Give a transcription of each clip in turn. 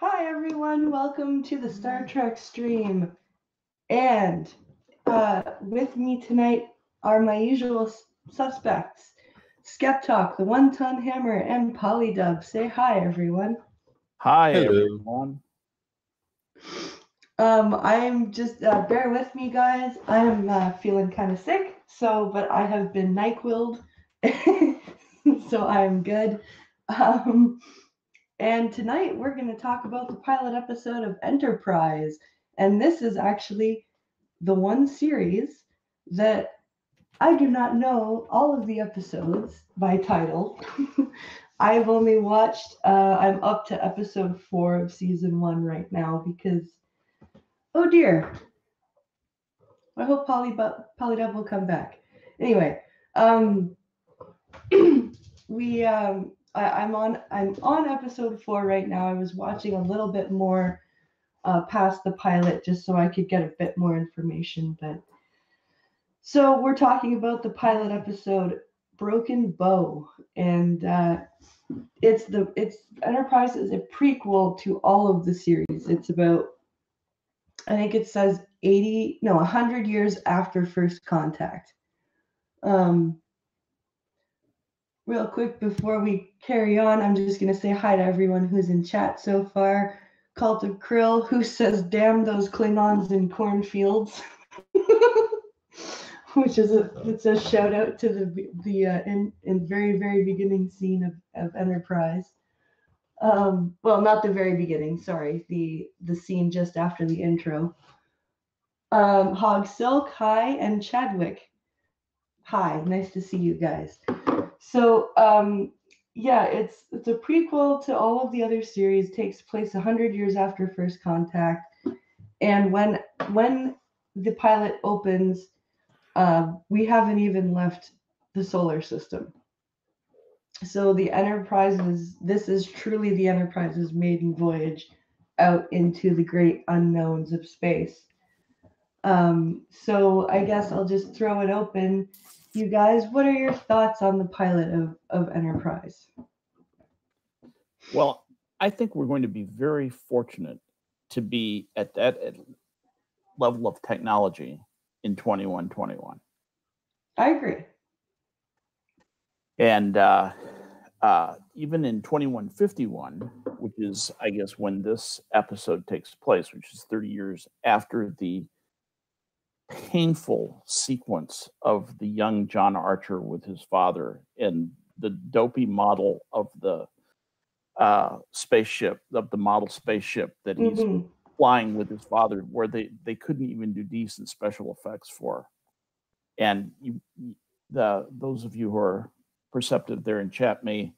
Hi everyone, welcome to the Star Trek stream. And with me tonight are my usual suspects, Skep Tock, the One-Ton Hammer, and Polydub. Say hi everyone. Hi Hello. everyone. I'm just, bear with me guys, I am feeling kind of sick, but I have been NyQuil'd, so I'm good. And tonight we're going to talk about the pilot episode of Enterprise. And this is actually the one series that I do not know all of the episodes by title. I've only watched, I'm up to episode 4 of season 1 right now because, oh dear, I hope Polydub will come back. Anyway, I'm on episode 4 right now. I was watching a little bit more past the pilot just so I could get a bit more information. So we're talking about the pilot episode Broken Bow, and it's Enterprise is a prequel to all of the series. It's about, I think it says 100 years after First Contact. Real quick before we carry on, I'm just going to say hi to everyone who's in chat so far. Cult of Krill, who says, damn those Klingons in cornfields. Which is it's a shout out to the in very, very beginning scene of Enterprise. Well, not the very beginning, sorry. The scene just after the intro. Hog Silk, hi, and Chadwick. Hi, nice to see you guys. So, yeah, it's a prequel to all of the other series. Takes place 100 years after First Contact, and when the pilot opens, we haven't even left the solar system. So the this is truly the Enterprise's maiden voyage out into the great unknowns of space. So I guess I'll just throw it open. You guys, what are your thoughts on the pilot of Enterprise? Well, I think we're going to be very fortunate to be at that level of technology in 2121. I agree. And even in 2151, which is, I guess, when this episode takes place, which is 30 years after the painful sequence of the young John Archer with his father and the dopey model of the spaceship, of the model spaceship that he's flying with his father, where they couldn't even do decent special effects for. And those of you who are perceptive there in chat may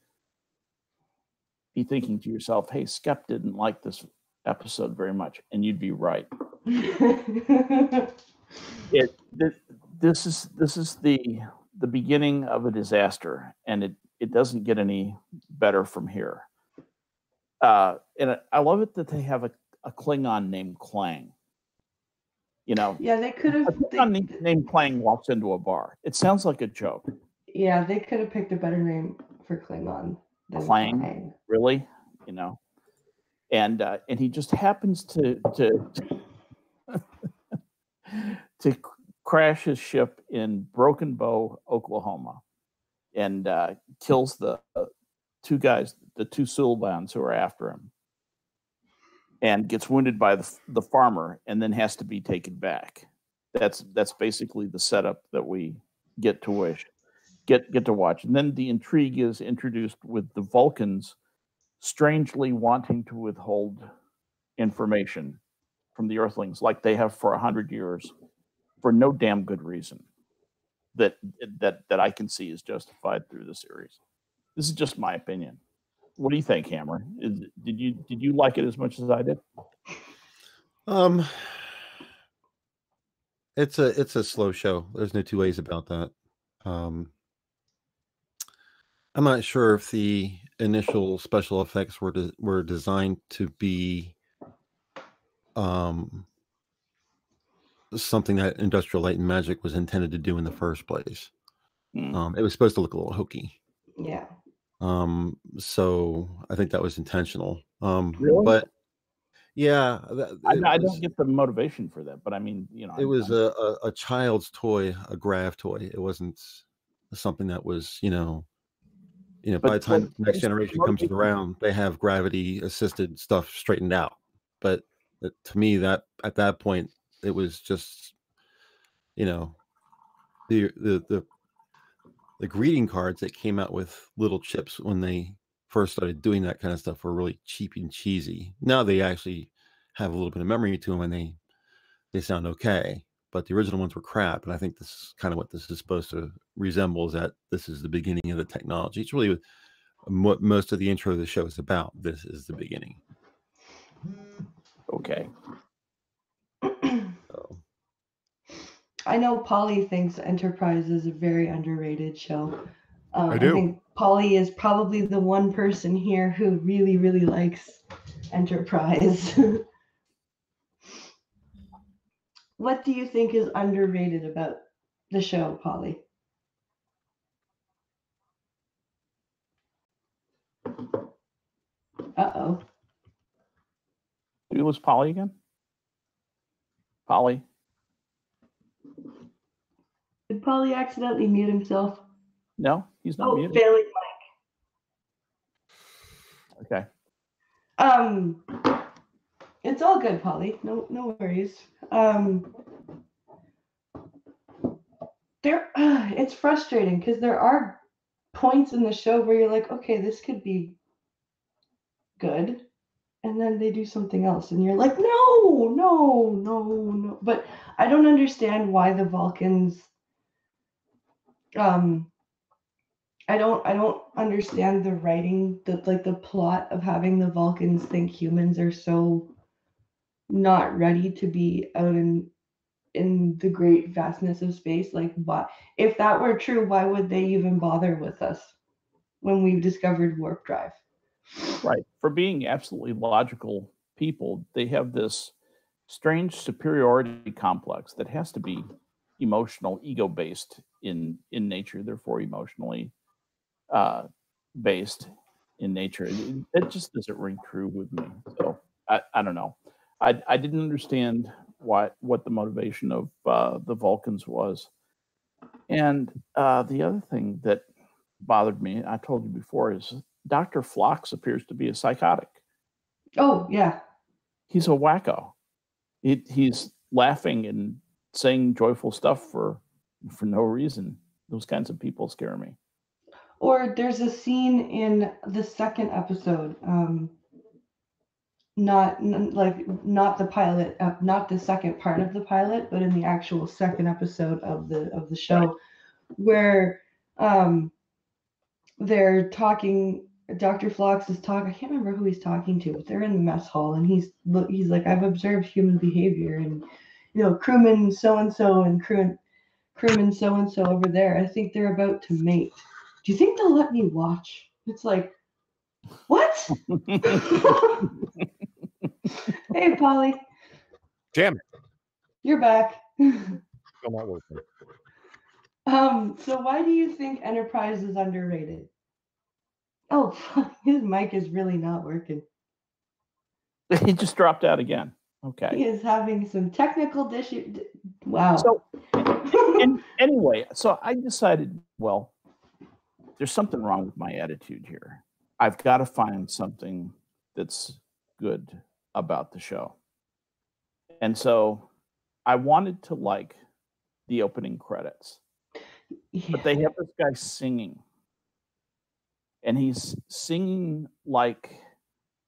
be thinking to yourself, hey, Skep didn't like this episode very much, and you'd be right. This is the beginning of a disaster, and it doesn't get any better from here. And I love it that they have a Klingon named Klang. You know, yeah, they could have. A Klingon named Klang walks into a bar. It sounds like a joke. Yeah, they could have picked a better name for Klingon than Klang. Really? You know, and he just happens to to crash his ship in Broken Bow, Oklahoma, and kills the two guys, the two Sulbans who are after him, and gets wounded by the farmer, and then has to be taken back. That's basically the setup that we get to watch. And then the intrigue is introduced with the Vulcans strangely wanting to withhold information from the Earthlings, like they have for 100 years, for no damn good reason that I can see is justified through the series. This is just my opinion. What do you think, Hammer? Did you like it as much as I did? It's a slow show. There's no two ways about that. I'm not sure if the initial special effects were designed to be something that Industrial Light and Magic was intended to do in the first place. It was supposed to look a little hokey. Yeah. So I think that was intentional. Really? But Yeah, I don't get the motivation for that, but I mean, it was a child's toy, a grav toy. It wasn't something that was, by the time Next Generation comes around, they have gravity assisted stuff straightened out. But to me, that at that point, it was just, the greeting cards that came out with little chips when they first started doing that kind of stuff were really cheap and cheesy. Now they actually have a little bit of memory to them, and they sound okay. But the original ones were crap, and I think this is kind of what this is supposed to resemble, is that this is the beginning of the technology. It's really what most of the intro of the show is about. This is the beginning. Okay. So. I know Polly thinks Enterprise is a very underrated show. I do. I think Polly is probably the one person here who really, really likes Enterprise. What do you think is underrated about the show, Polly? Uh-oh. Did we lose Polly again? Polly? Did Polly accidentally mute himself? No, he's not muted. Failing mic. Okay. It's all good, Polly. No worries. It's frustrating because there are points in the show where you're like, okay, this could be good, and then they do something else, and you're like, no. But I don't understand why the Vulcans. I don't understand the writing, the plot of having the Vulcans think humans are so not ready to be out in the great vastness of space. Like, why, if that were true, why would they even bother with us when we've discovered warp drive? Right. For being absolutely logical people, they have this strange superiority complex that has to be emotional, ego-based in nature, therefore emotionally based in nature. It just doesn't ring true with me. So I don't know. I didn't understand what the motivation of the Vulcans was. And the other thing that bothered me, I told you before, is Dr. Phlox appears to be a psychotic. Oh, yeah. He's a wacko. He's laughing and saying joyful stuff for no reason. Those kinds of people scare me. Or there's a scene in the second episode, not the pilot, not the second part of the pilot, but in the actual second episode of the show, right, where they're talking. Dr. Phlox is talking. I can't remember who he's talking to, but they're in the mess hall, and he's like, I've observed human behavior, and crewman so and so and crewman so and so over there. I think they're about to mate. Do you think they'll let me watch? It's like, what? Hey, Polly. Damn it. You're back. Still not working. So why do you think Enterprise is underrated? Oh, his mic is really not working. He just dropped out again. Okay. He is having some technical issues. Wow. So, anyway, so I decided, well, there's something wrong with my attitude here. I've got to find something that's good about the show. And so I wanted to like the opening credits. Yeah. But they have this guy singing. And he's singing like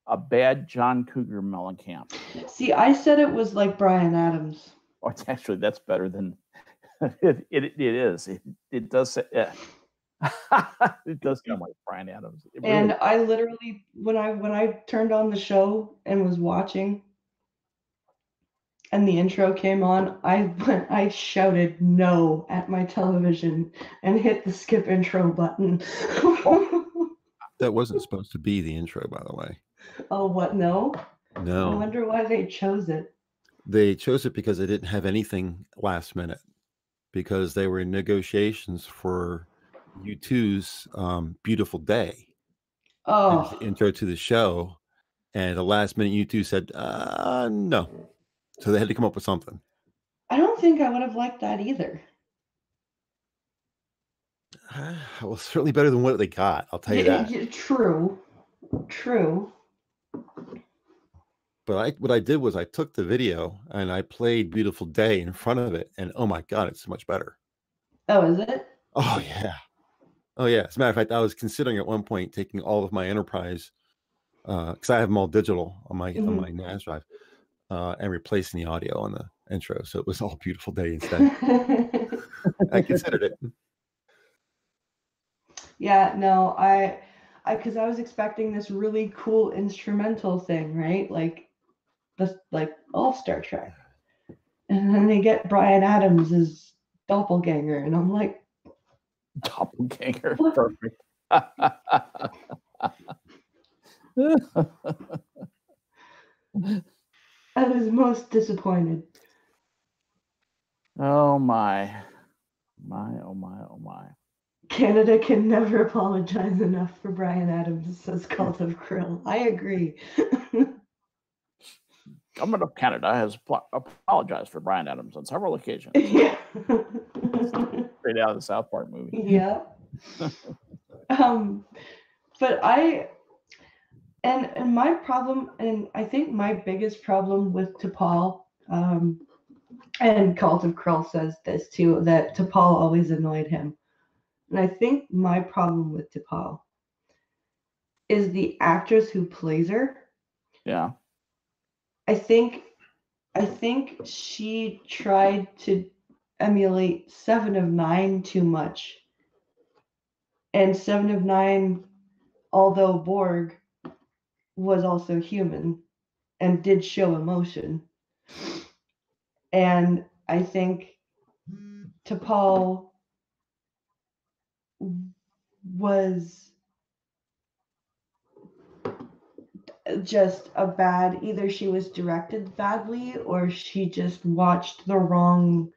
a bad John Cougar Mellencamp. See, I said it was like Bryan Adams. Oh, actually, that's better than it is. It does say, it does sound like Bryan Adams. Really, and I literally, when I turned on the show and was watching, and the intro came on, I shouted no at my television and hit the skip intro button. That wasn't supposed to be the intro, by the way. Oh, what? No? No. I wonder why they chose it. They chose it because they didn't have anything last minute, because they were in negotiations for U2's Beautiful Day. Oh. As the intro to the show. And at the last minute, U2 said, no. So they had to come up with something. I don't think I would have liked that either. Well, certainly better than what they got. I'll tell you that. True. But what I did was I took the video and I played Beautiful Day in front of it. And oh my God, it's so much better. Oh, is it? Oh, yeah. Oh, yeah. As a matter of fact, I was considering at one point taking all of my Enterprise, because I have them all digital on my NAS drive, and replacing the audio on the intro. So it was all Beautiful Day instead. I considered it. Yeah, no, because I was expecting this really cool instrumental thing, right? Like all Star Trek. And then they get Bryan Adams as doppelganger, and I'm like, doppelganger, what? Perfect. I was most disappointed. Oh my. Canada can never apologize enough for Bryan Adams, says Cult of Krill. I agree. Government of Canada has apologized for Bryan Adams on several occasions. Yeah. Straight out of the South Park movie. Yeah. But and my problem, and I think my biggest problem with T'Pol, and Cult of Krill says this too, that T'Pol always annoyed him. And I think my problem with T'Pol is the actress who plays her. Yeah. I think she tried to emulate Seven of Nine too much. And Seven of Nine, although Borg, was also human and did show emotion. And I think T'Pol was just either she was directed badly or she just watched the wrong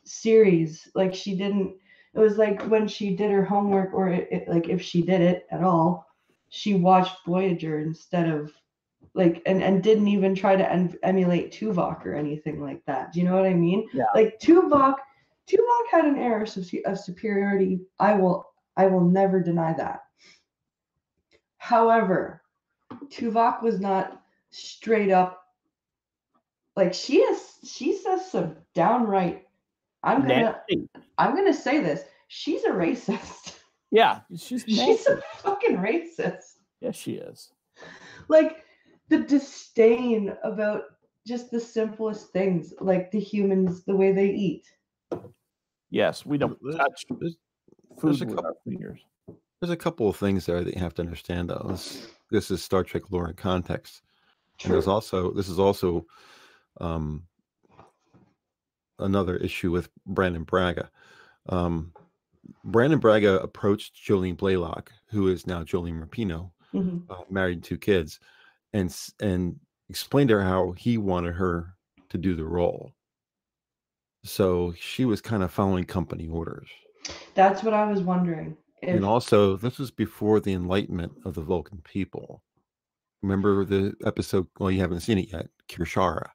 series. Like it was like when she did her homework, or like if she did it at all, she watched Voyager instead of and didn't even try to emulate Tuvok or anything like that. Do you know what I mean? Yeah. Like Tuvok had an air of superiority. I will never deny that. However, Tuvok was not straight up, like she says some downright, I'm gonna say this, she's a racist. Yeah, she's a fucking racist. Yes, she is. Like the disdain about just the simplest things, like the humans, the way they eat. Yes, we don't touch food with our fingers. There's a couple of things there that you have to understand, though. This is Star Trek lore and context. True. And this is also another issue with Brandon Braga. Brandon Braga approached Jolene Blaylock, who is now Jolene Rapino, married 2 kids, and explained to her how he wanted her to do the role. So she was kind of following company orders. That's what I was wondering. And also, this was before the enlightenment of the Vulcan people. Remember the episode? Well, you haven't seen it yet, Kirshara.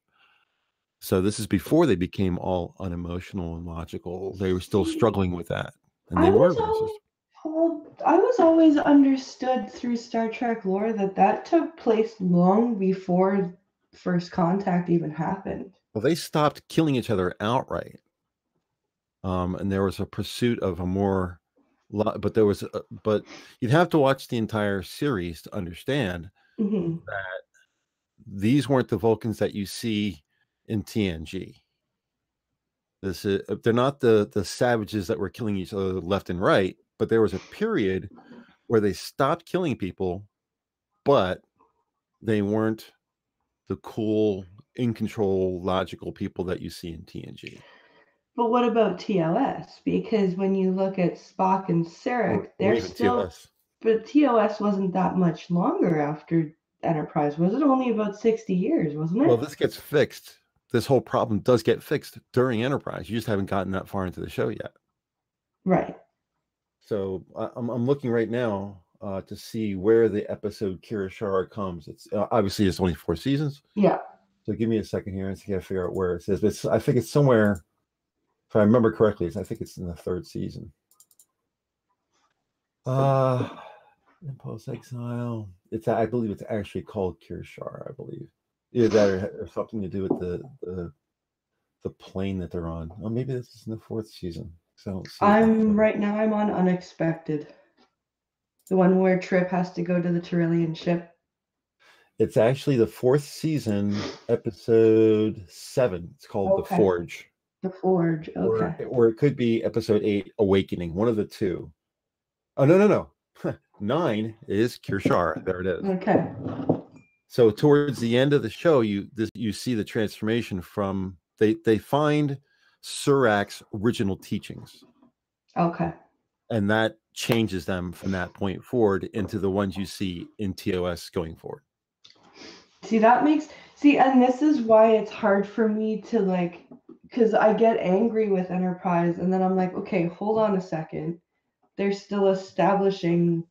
So this is before they became all unemotional and logical. They were still struggling with that, and they were racist. I was always understood through Star Trek lore that took place long before First Contact even happened. Well, they stopped killing each other outright, and there was a pursuit of a more. But you'd have to watch the entire series to understand that these weren't the Vulcans that you see in TNG. They're not the savages that were killing each other left and right, but there was a period where they stopped killing people, but they weren't the cool, in control, logical people that you see in TNG. But what about TOS? Because when you look at Spock and Sarek, they're still. TOS. But TOS wasn't that much longer after Enterprise, was it? Only about 60 years, wasn't it? Well, this gets fixed. This whole problem does get fixed during Enterprise. You just haven't gotten that far into the show yet. Right. So I'm looking right now. to see where the episode Kirishara comes. It's obviously it's only 4 seasons. Yeah. So give me a second here and see if I figure out where it says. But I think it's somewhere, if I remember correctly, I think it's in the 3rd season. Impulse Exile. I believe it's actually called Kirishara, I believe. Either that or something to do with the plane that they're on. Oh, maybe this is in the 4th season. So right now I'm on Unexpected. The one where Trip has to go to the Tyrillian ship. It's actually the 4th season, episode 7. It's called The Forge. The Forge, okay. Or it could be episode 8, Awakening. One of the two. Oh, no. 9 is Kirishara. There it is. Okay. So towards the end of the show, you see the transformation from they find Surak's original teachings. Okay. And that changes them from that point forward into the ones you see in TOS going forward. And this is why it's hard for me to because I get angry with Enterprise and then I'm like, okay, hold on a second. They're still establishing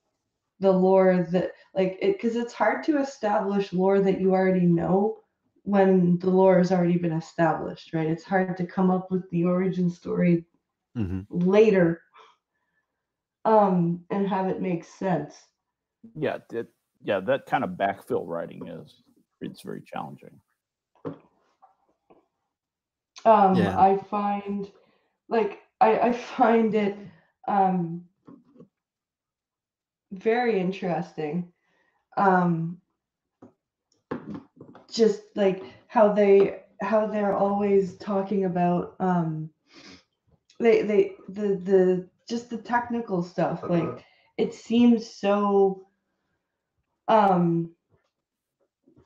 the lore that because it's hard to establish lore that you already know when the lore has already been established, right? It's hard to come up with the origin story later and have it make sense. Yeah, that kind of backfill writing it's very challenging. I find I find it very interesting. Just how they're always talking about the just the technical stuff. It seems so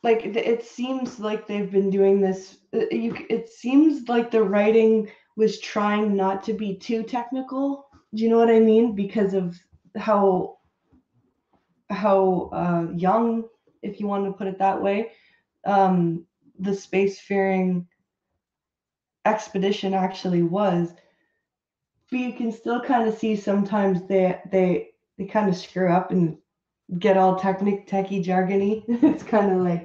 it seems like they've been doing this. It seems like the writing was trying not to be too technical. Do you know what I mean? Because of how young, if you want to put it that way, the spacefaring expedition actually was. But you can still kind of see sometimes they kind of screw up and get all techie jargony. It's kind of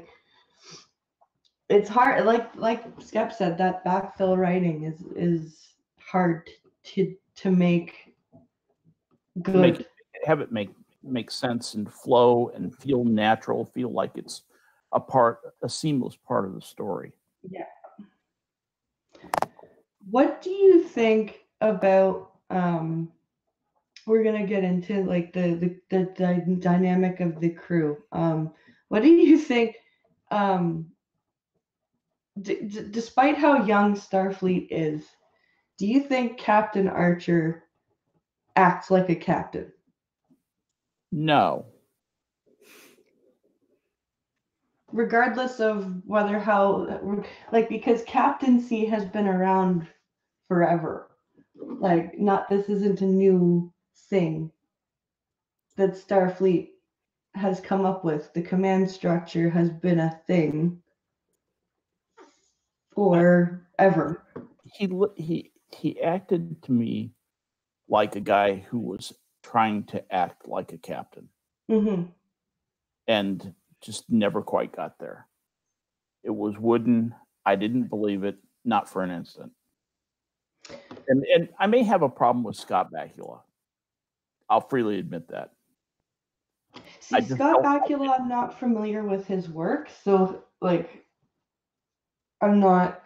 it's hard. Like Skep said, that backfill writing is hard to make good. Have it make sense and flow and feel natural, feel like it's a seamless part of the story. Yeah. What do you think about we're gonna get into the dynamic of the crew. What do you think despite how young Starfleet is, do you think Captain Archer acts like a captain? No. Regardless of because captaincy has been around forever. This isn't a new thing that Starfleet has come up with. The command structure has been a thing forever. He acted to me like a guy who was trying to act like a captain. Mm-hmm. And just never quite got there. It was wooden. I didn't believe it, not for an instant. And I may have a problem with Scott Bakula. I'll freely admit that. See, Scott Bakula, I'm not familiar with his work, so I'm not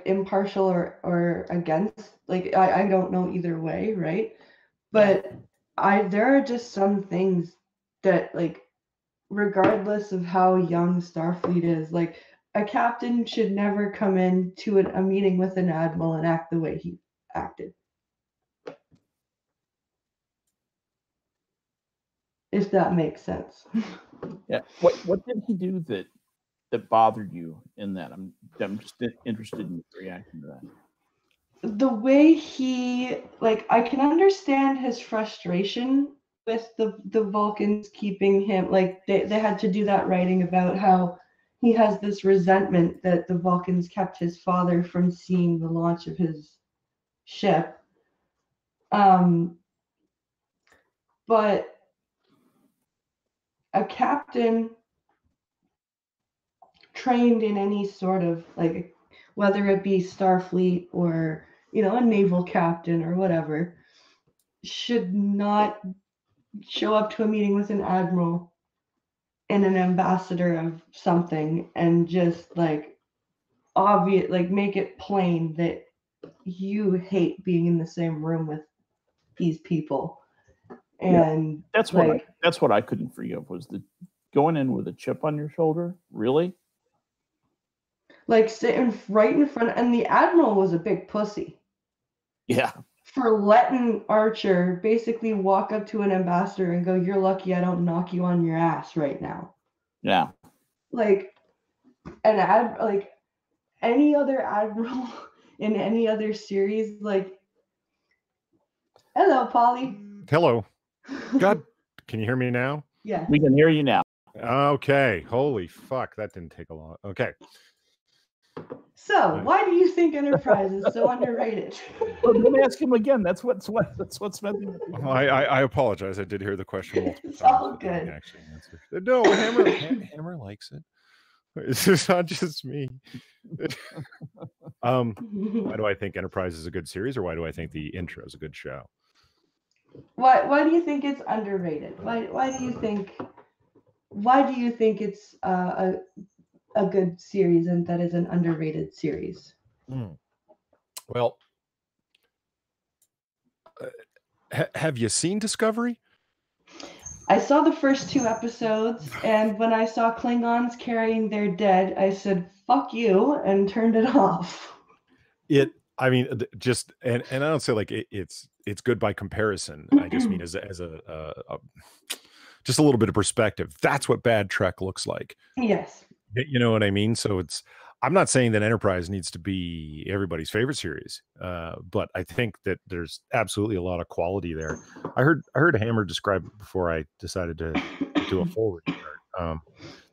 impartial or against. I don't know either way, right? But there are just some things that regardless of how young Starfleet is, a captain should never come into a meeting with an admiral and act the way he acted. If that makes sense. Yeah. What did he do that bothered you in that? I'm just interested in your reaction to that. The way he I can understand his frustration with the Vulcans keeping him they had to do that writing about how he has this resentment that the Vulcans kept his father from seeing the launch of his ship. But a captain trained in any sort of, like, whether it be Starfleet or, you know, a naval captain or whatever, should not show up to a meeting with an admiral and an ambassador of something and just like obvious, like make it plain that you hate being in the same room with these people. And that's like, what I couldn't forgive was the going in with a chip on your shoulder. Really? like sitting right in front, and the admiral was a big pussy. Yeah. For letting Archer basically walk up to an ambassador and go, "You're lucky I don't knock you on your ass right now." Yeah. Like like any other admiral in any other series, like, hello, Polly. Hello. God, can you hear me now? Yeah. We can hear you now. Okay. Holy fuck, that didn't take a long. Okay. So, why do you think Enterprise is so underrated? Well, let me ask him again. That's what's meant. I apologize. I did hear the question multiple It's times. all but didn't good. actually answer. No, Hammer likes it. It's not just me. Why do I think Enterprise is a good series, or why do I think the intro is a good show? Why do you think it's underrated? Why do you think it's a good series and that is an underrated series? Well, have you seen Discovery? I saw the first 2 episodes, and when I saw Klingons carrying their dead, I said, "Fuck you," and turned it off. I mean, just and I don't say like it's good by comparison. I just mean as a just a little bit of perspective. That's what bad Trek looks like. Yes. You know what I mean? So I'm not saying that Enterprise needs to be everybody's favorite series, but I think that there's absolutely a lot of quality there. I heard Hammer describe it before I decided to do a full restart.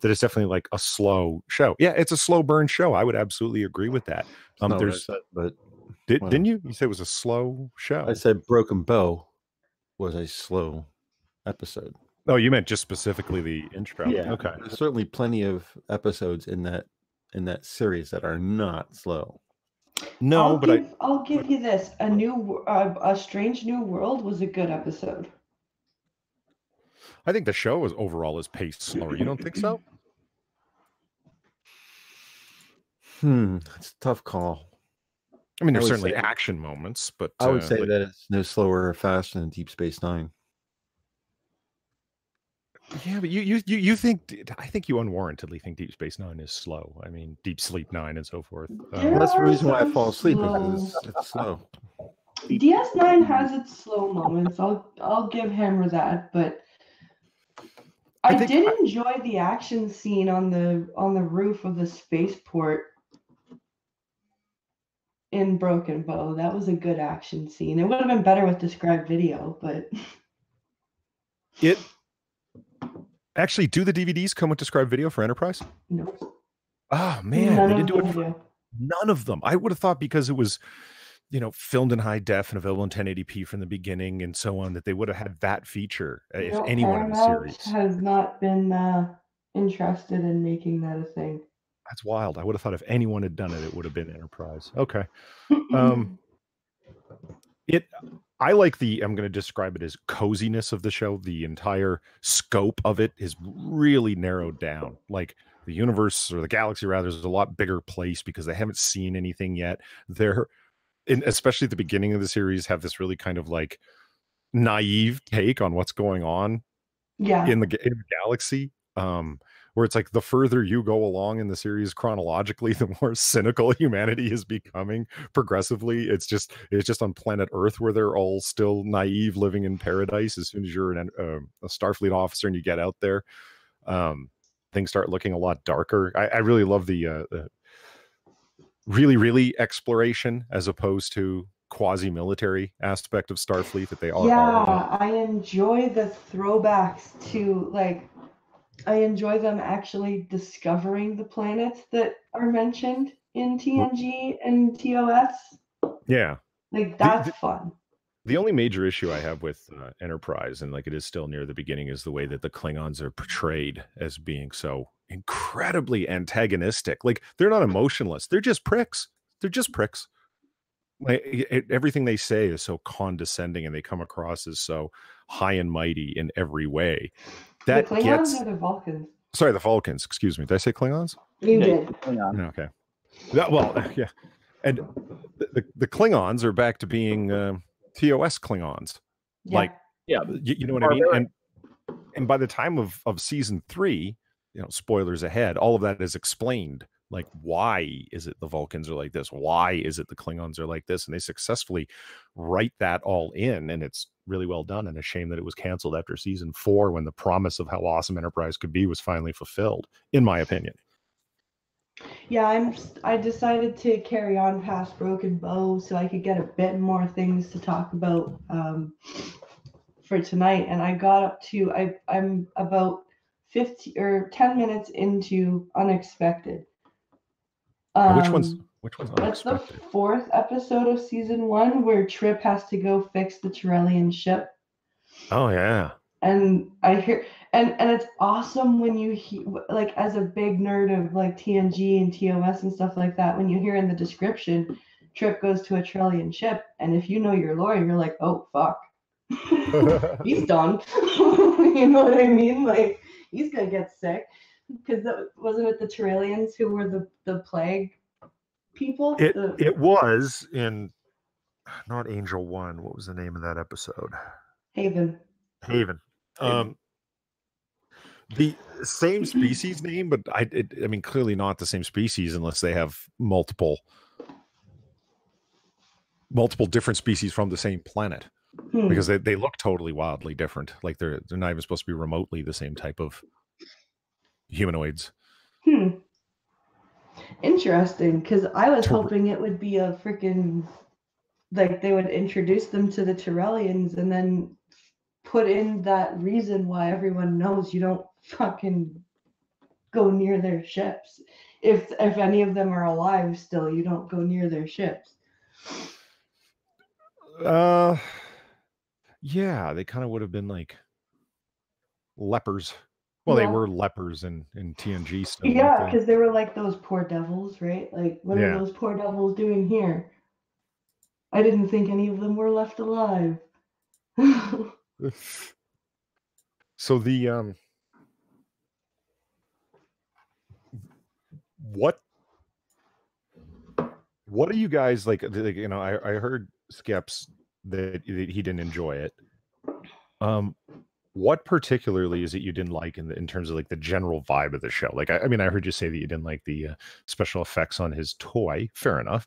That it's definitely like a slow show. Yeah, it's a slow burn show. I would absolutely agree with that. Didn't you? You said it was a slow show. I said Broken Bow was a slow episode. Oh, you meant just specifically the intro. Yeah. Okay. There's certainly plenty of episodes in that series that are not slow. No, I'll give you this. A Strange New World was a good episode. I think the show overall is paced slower. You don't think so? That's a tough call. I mean, there's certainly action moments, but I would say that it's no slower or faster than Deep Space Nine. Yeah, but you think, I think you unwarrantedly think Deep Space Nine is slow. I mean, Deep Sleep Nine and so forth. That's the reason why I fall asleep, because it's slow. DS9 has its slow moments. I'll give Hammer that, but I did enjoy the action scene on the roof of the spaceport in Broken Bow. That was a good action scene. It would have been better with described video, but it actually, do the DVDs come with described video for Enterprise? No. Oh man, they didn't do it for none of them. I would have thought because it was, filmed in high def and available in 1080p from the beginning and so on, that they would have had that feature if anyone in the series has not been interested in making that a thing. That's wild. I would have thought if anyone had done it, it would have been Enterprise. Okay. I like I'm going to describe it as coziness of the show. The entire scope of it is really narrowed down. Like the universe, or the galaxy rather, is a lot bigger place because they haven't seen anything yet. Especially at the beginning of the series, have this really kind of like naive take on what's going on in the galaxy. Where it's like the further you go along in the series chronologically, the more cynical humanity is becoming progressively. It's just on planet Earth where they're all still naive, living in paradise. As soon as you're a Starfleet officer and you get out there, things start looking a lot darker. I really love the really, really exploration as opposed to quasi-military aspect of Starfleet that they are. Yeah, I enjoy the throwbacks to I enjoy them actually discovering the planets that are mentioned in TNG and TOS. Yeah. That's fun. The only major issue I have with Enterprise, and like it is still near the beginning, is the way that the Klingons are portrayed as being so incredibly antagonistic. Like they're not emotionless; they're just pricks. They're just pricks. Like everything they say is so condescending, and they come across as so high and mighty in every way. That the Klingons or the Vulcans? Sorry, the Vulcans. Excuse me. Did I say Klingons? You did. Okay. Well, yeah. And the Klingons are back to being TOS Klingons. Yeah. Yeah, You know what I mean? And by the time of season 3, spoilers ahead, all of that is explained. Like, why is it the Vulcans are like this? Why is it the Klingons are like this? And they successfully write that all in, and it's really well done. And a shame that it was canceled after season 4 when the promise of how awesome Enterprise could be was finally fulfilled, in my opinion. Yeah, I decided to carry on past Broken Bow so I could get a bit more things to talk about for tonight. And I got up to I'm about 50 or 10 minutes into Unexpected. Which one's That's the Unexpected? 4th episode of season 1 where Trip has to go fix the Tyrellian ship. Oh yeah. And I hear and it's awesome when you hear, like, as a big nerd of like TNG and TOS and stuff like that, when you hear in the description Trip goes to a Tyrellian ship, and if you know your lore, you're like, oh fuck. He's done. You know what I mean? Like, he's gonna get sick. Because wasn't it the Tyrellians who were the plague people? It was in not Angel 1. What was the name of that episode? Haven. The same species name, but I mean, clearly not the same species unless they have multiple different species from the same planet, because they look totally wildly different. Like they're not even supposed to be remotely the same type of humanoids. Interesting, because I was hoping it would be a freaking, like, they would introduce them to the Tyrellians and then put in that reason why everyone knows you don't fucking go near their ships. If any of them are alive still, you don't go near their ships. Yeah, they kind of would have been like lepers. Well, they were lepers in TNG still. Yeah, because they were like those poor devils, right? Like, what are those poor devils doing here? I didn't think any of them were left alive. So the what do you guys like? I heard Skep's that he didn't enjoy it. What particularly is it you didn't like in terms of like the general vibe of the show? Like, I mean, I heard you say that you didn't like the special effects on his toy. Fair enough.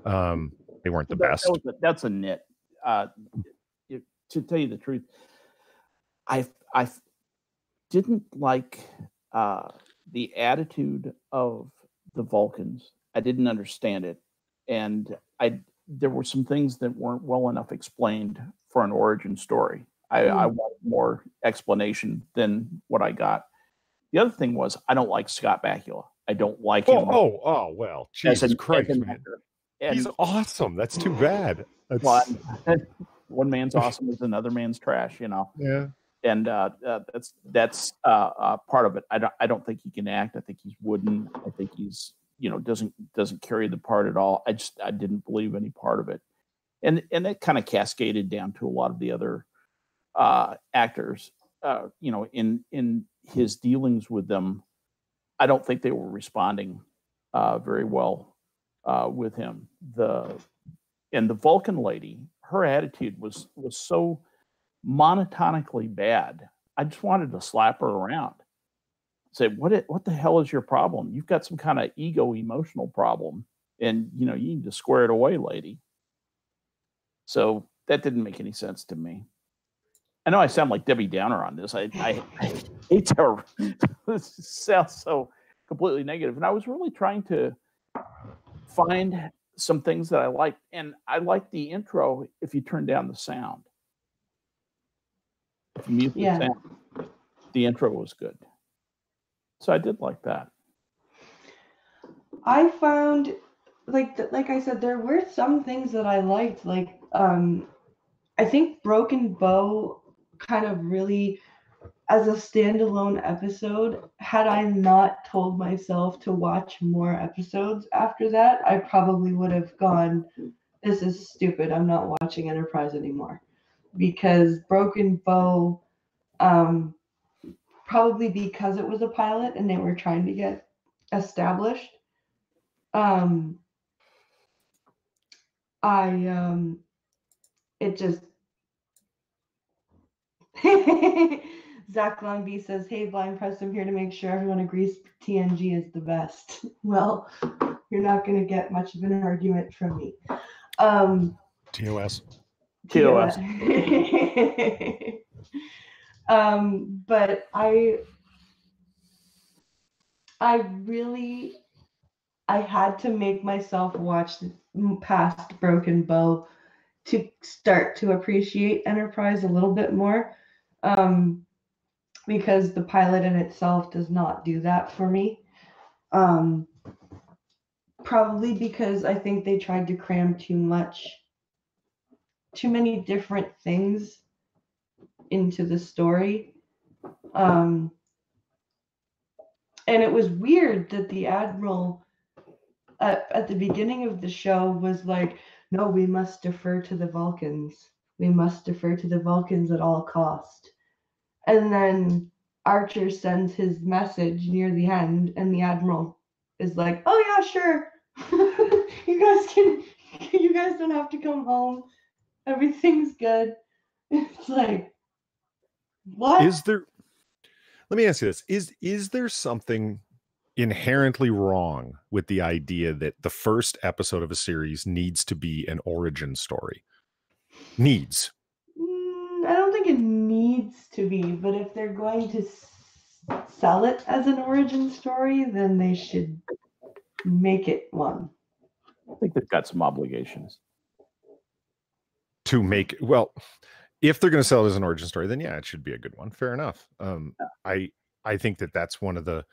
They weren't the best. That's a nit. To tell you the truth, I didn't like the attitude of the Vulcans. I didn't understand it, and there were some things that weren't well enough explained for an origin story. I wanted more explanation than what I got. The other thing was, I don't like Scott Bakula. I don't like him. Oh, well, Jesus Christ, man. He's awesome. That's too bad. One man's awesome is another man's trash, Yeah. And that's part of it. I don't think he can act. I think he's wooden. I think he's doesn't carry the part at all. I didn't believe any part of it, and that kind of cascaded down to a lot of the other actors. In his dealings with them, I don't think they were responding very well with him. The Vulcan lady, her attitude was so monotonically bad. I just wanted to slap her around. Say, what the hell is your problem? You've got some kind of ego emotional problem, and you need to square it away, lady. So that didn't make any sense to me. I know I sound like Debbie Downer on this. I hate to sound so completely negative, and I was really trying to find some things that I liked, and I liked the intro. If you turn down the sound, if you mute the sound, the intro was good. So I did like that. I found, like I said, there were some things that I liked. Like, I think Broken Bow kind of really, as a standalone episode, had I not told myself to watch more episodes after that, I probably would have gone, this is stupid. I'm not watching Enterprise anymore. Because Broken Bow, probably because it was a pilot and they were trying to get established, it just Zach Longby says, "Hey, Blind Press, I'm here to make sure everyone agrees TNG is the best." Well, you're not going to get much of an argument from me. TOS. TOS. But I had to make myself watch past Broken Bow to start to appreciate Enterprise a little bit more, because the pilot in itself does not do that for me. Probably because I think they tried to cram too many different things into the story. And it was weird that the Admiral at the beginning of the show was like, no, we must defer to the Vulcans. We must defer to the Vulcans at all cost. And then Archer sends his message near the end, and the Admiral is like, oh yeah, sure. You guys don't have to come home. Everything's good. It's like, what? Let me ask you this. Is there something inherently wrong with the idea that the first episode of a series needs to be an origin story? Needs. I don't think it needs to be, but if they're going to sell it as an origin story, then they should make it one. I think they've got some obligations to make. Well, if they're going to sell it as an origin story, then yeah, it should be a good one. Fair enough. I think that's one of the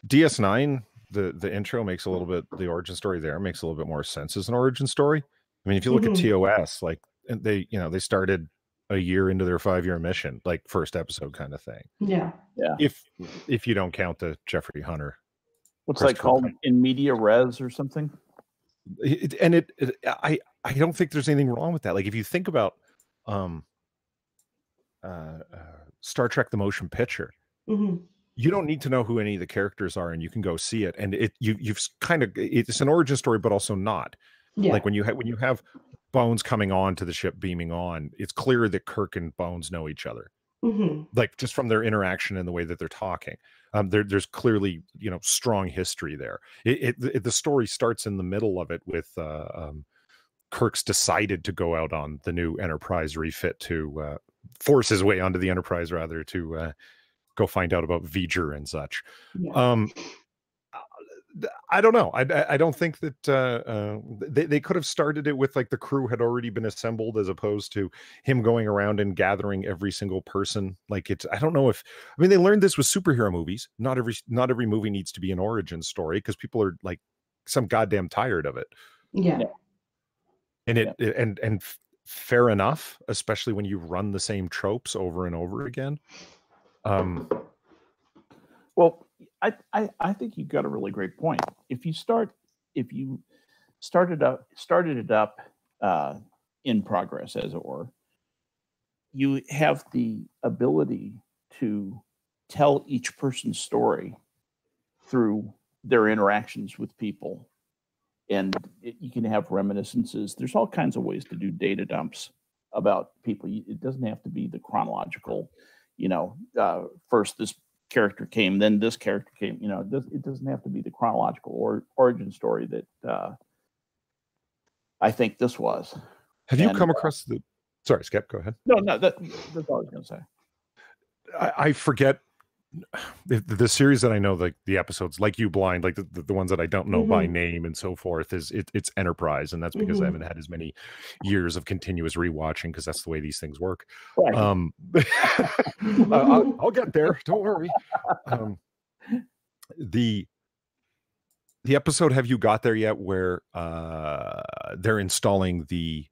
DS9. The intro makes a little bit, the origin story there makes a little bit more sense as an origin story. I mean, if you look at TOS, like they started a year into their 5-year mission, like first episode kind of thing. Yeah. If you don't count the Jeffrey Hunter. What's that called? In media res or something? I don't think there's anything wrong with that. Like if you think about Star Trek: The Motion Picture, you don't need to know who any of the characters are, and you can go see it. And it's an origin story, but also not. Yeah. Like when you have Bones coming on to the ship, beaming on, it's clear that Kirk and Bones know each other. Like just from their interaction and the way that they're talking, there's clearly strong history there. The story starts in the middle of it with Kirk's decided to go out on the new Enterprise refit to force his way onto the Enterprise, rather, to go find out about V'ger and such. Yeah. I don't know. I don't think that they could have started it with like the crew had already been assembled, as opposed to him going around and gathering every single person. Like I don't know if, I mean, they learned this with superhero movies. Not every movie needs to be an origin story, because people are like some goddamn tired of it. Yeah. And fair enough, especially when you run the same tropes over and over again. Well, I think you've got a really great point. If you started it up in progress, as it were, you have the ability to tell each person's story through their interactions with people. And you can have reminiscences. There's all kinds of ways to do data dumps about people. It doesn't have to be the chronological, first this character came, then this character came. It doesn't have to be the chronological origin story that I think this was. Have you come across the... Sorry, Skep, go ahead. No, that's all I was going to say. I forget the series that I know, like the episodes, like You Blind, like the ones that I don't know by name and so forth, it's Enterprise, and that's because I haven't had as many years of continuous rewatching, because that's the way these things work. Right. I'll get there. Don't worry. The episode, have you got there yet, where they're installing the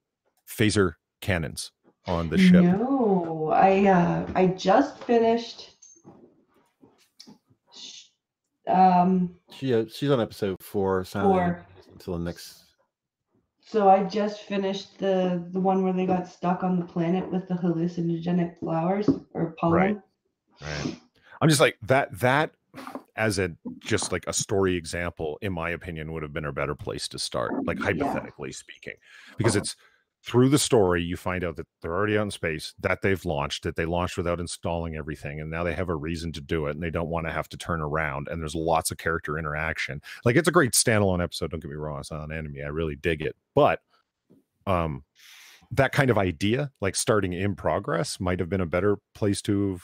phaser cannons on the ship? No, I just finished. She's on episode 4. Until the next. So I just finished the one where they got stuck on the planet with the hallucinogenic flowers or pollen. Right. I'm just like that as just like a story example, in my opinion, would have been a better place to start, like hypothetically speaking, because it's through the story you find out that they're already out in space, that they launched without installing everything, and now they have a reason to do it, and they don't want to have to turn around, and there's lots of character interaction. Like, it's a great standalone episode, don't get me wrong, it's not an enemy, I really dig it, but that kind of idea, like starting in progress, might have been a better place to have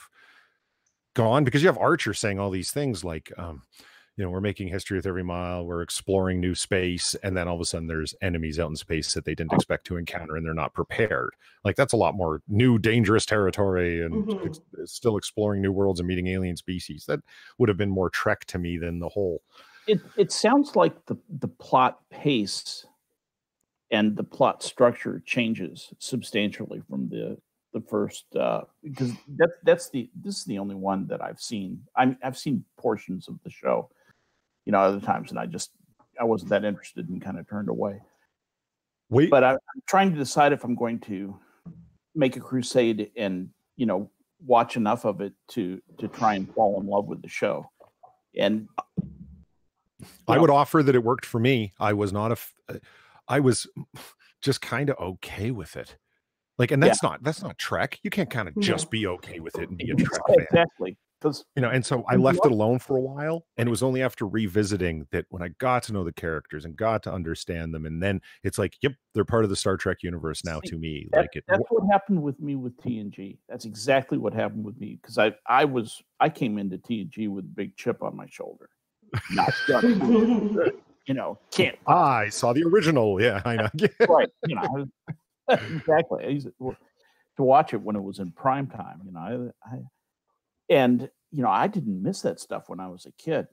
gone, because you have Archer saying all these things like we're making history with every mile, we're exploring new space, and then all of a sudden there's enemies out in space that they didn't expect to encounter, and they're not prepared. Like, that's a lot more new, dangerous territory, and still exploring new worlds and meeting alien species. That would have been more Trek to me than the whole. It sounds like the plot pace and the plot structure changes substantially from the first, because this is the only one that I've seen. I've seen portions of the show, other times, and I wasn't that interested and kind of turned away. But I'm trying to decide if I'm going to make a crusade and watch enough of it to try and fall in love with the show. And I would offer that it worked for me. I was just kind of okay with it. Like, and that's not Trek. You can't kind of just be okay with it and be a Trek fan. Exactly. And so I left it alone for a while, and it was only after revisiting that when I got to know the characters and got to understand them, and then it's like, yep, they're part of the Star Trek universe now to me. That's what happened with me with TNG. That's exactly what happened with me, because I came into TNG with a big chip on my shoulder. Not just, can't. I saw the original. Yeah, I know. Right. Exactly. To watch it when it was in prime time, I didn't miss that stuff when I was a kid,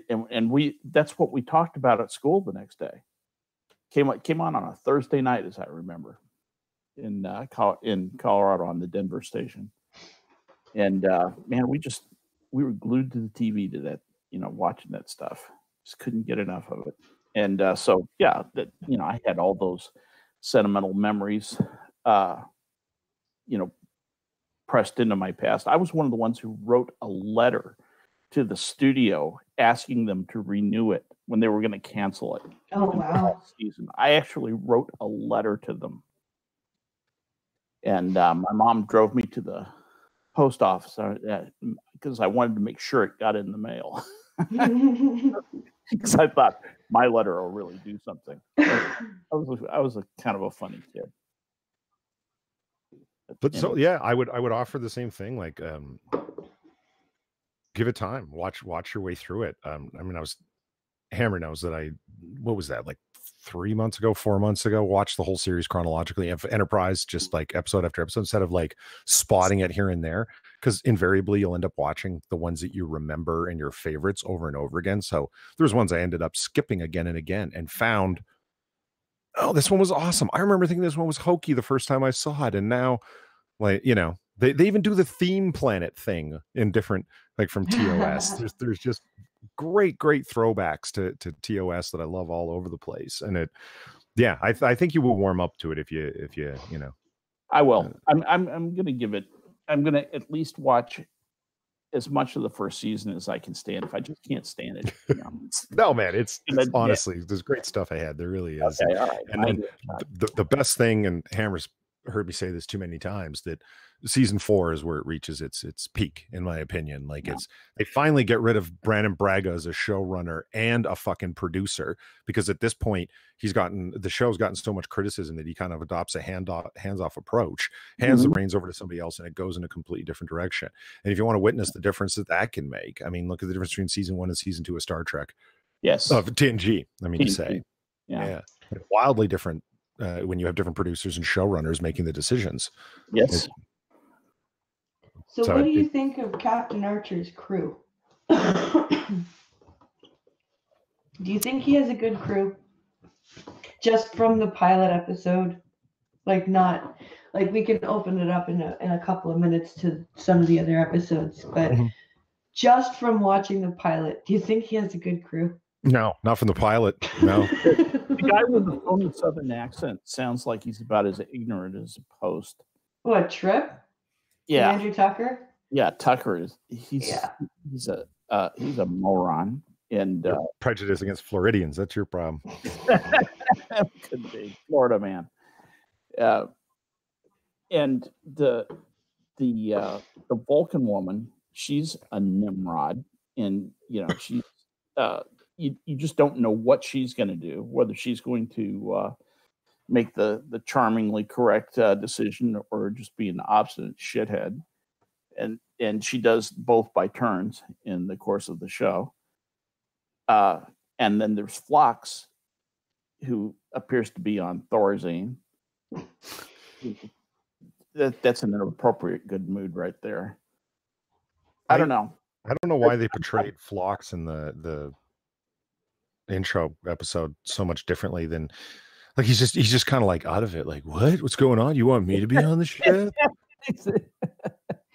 and that's what we talked about at school the next day. Came on a Thursday night, as I remember, in Colorado on the Denver station, and man, we were glued to the TV to that, watching that stuff. Just couldn't get enough of it, and I had all those sentimental memories, pressed into my past. I was one of the ones who wrote a letter to the studio asking them to renew it when they were going to cancel it. Oh, wow. Season. I actually wrote a letter to them. And my mom drove me to the post office because I wanted to make sure it got in the mail. Because I thought my letter will really do something. I was a kind of a funny kid. But so yeah, I would offer the same thing. Like, give it time. Watch your way through it. Hammer knows that what was that, like 4 months ago, watched the whole series chronologically. Enterprise, just like episode after episode, instead of like spotting it here and there, because invariably you'll end up watching the ones that you remember and your favorites over and over again. So there's ones I ended up skipping again and again and found, oh, this one was awesome. I remember thinking this one was hokey the first time I saw it, and now, like, they even do the theme planet thing in different, like from TOS. There's just great throwbacks to TOS that I love all over the place, and I think you will warm up to it if you. I will. I'm gonna give it. I'm gonna at least watch as much of the first season as I can stand. If I just can't stand it, no, man, it's honestly, there's great stuff ahead. There really is. Okay, all right. And then the best thing, and Hammer's heard me say this too many times, that season 4 is where it reaches its peak, in my opinion. Like, they finally get rid of Brandon Braga as a showrunner and a fucking producer, because at this point the show's gotten so much criticism that he kind of adopts a hands-off approach, hands the reins over to somebody else, and it goes in a completely different direction. And if you want to witness the difference that can make, I mean, look at the difference between season 1 and season 2 of Star Trek. Yes. Of TNG, I mean, TNG. To say. Yeah. Wildly different when you have different producers and showrunners making the decisions. Yes. So what do you think of Captain Archer's crew? Do you think he has a good crew? Just from the pilot episode? Like, Like we can open it up in a couple of minutes to some of the other episodes, but just from watching the pilot, do you think he has a good crew? No, not from the pilot. No. The guy with the phony southern accent sounds like he's about as ignorant as a post. What, Trip? Yeah, Andrew Tucker? yeah. Tucker is he's a moron and Prejudice against Floridians. That's your problem. could be Florida man. And the Vulcan woman, she's a Nimrod, and she's you just don't know what she's going to do, whether she's going to make the charmingly correct decision or just be an obstinate shithead. And she does both by turns in the course of the show. And then there's Phlox, who appears to be on Thorazine. That's an inappropriate good mood right there. I don't know. I don't know why they portrayed Phlox in the intro episode so much differently than like he's just kind of like out of it. Like, what's going on? You want me to be on the ship?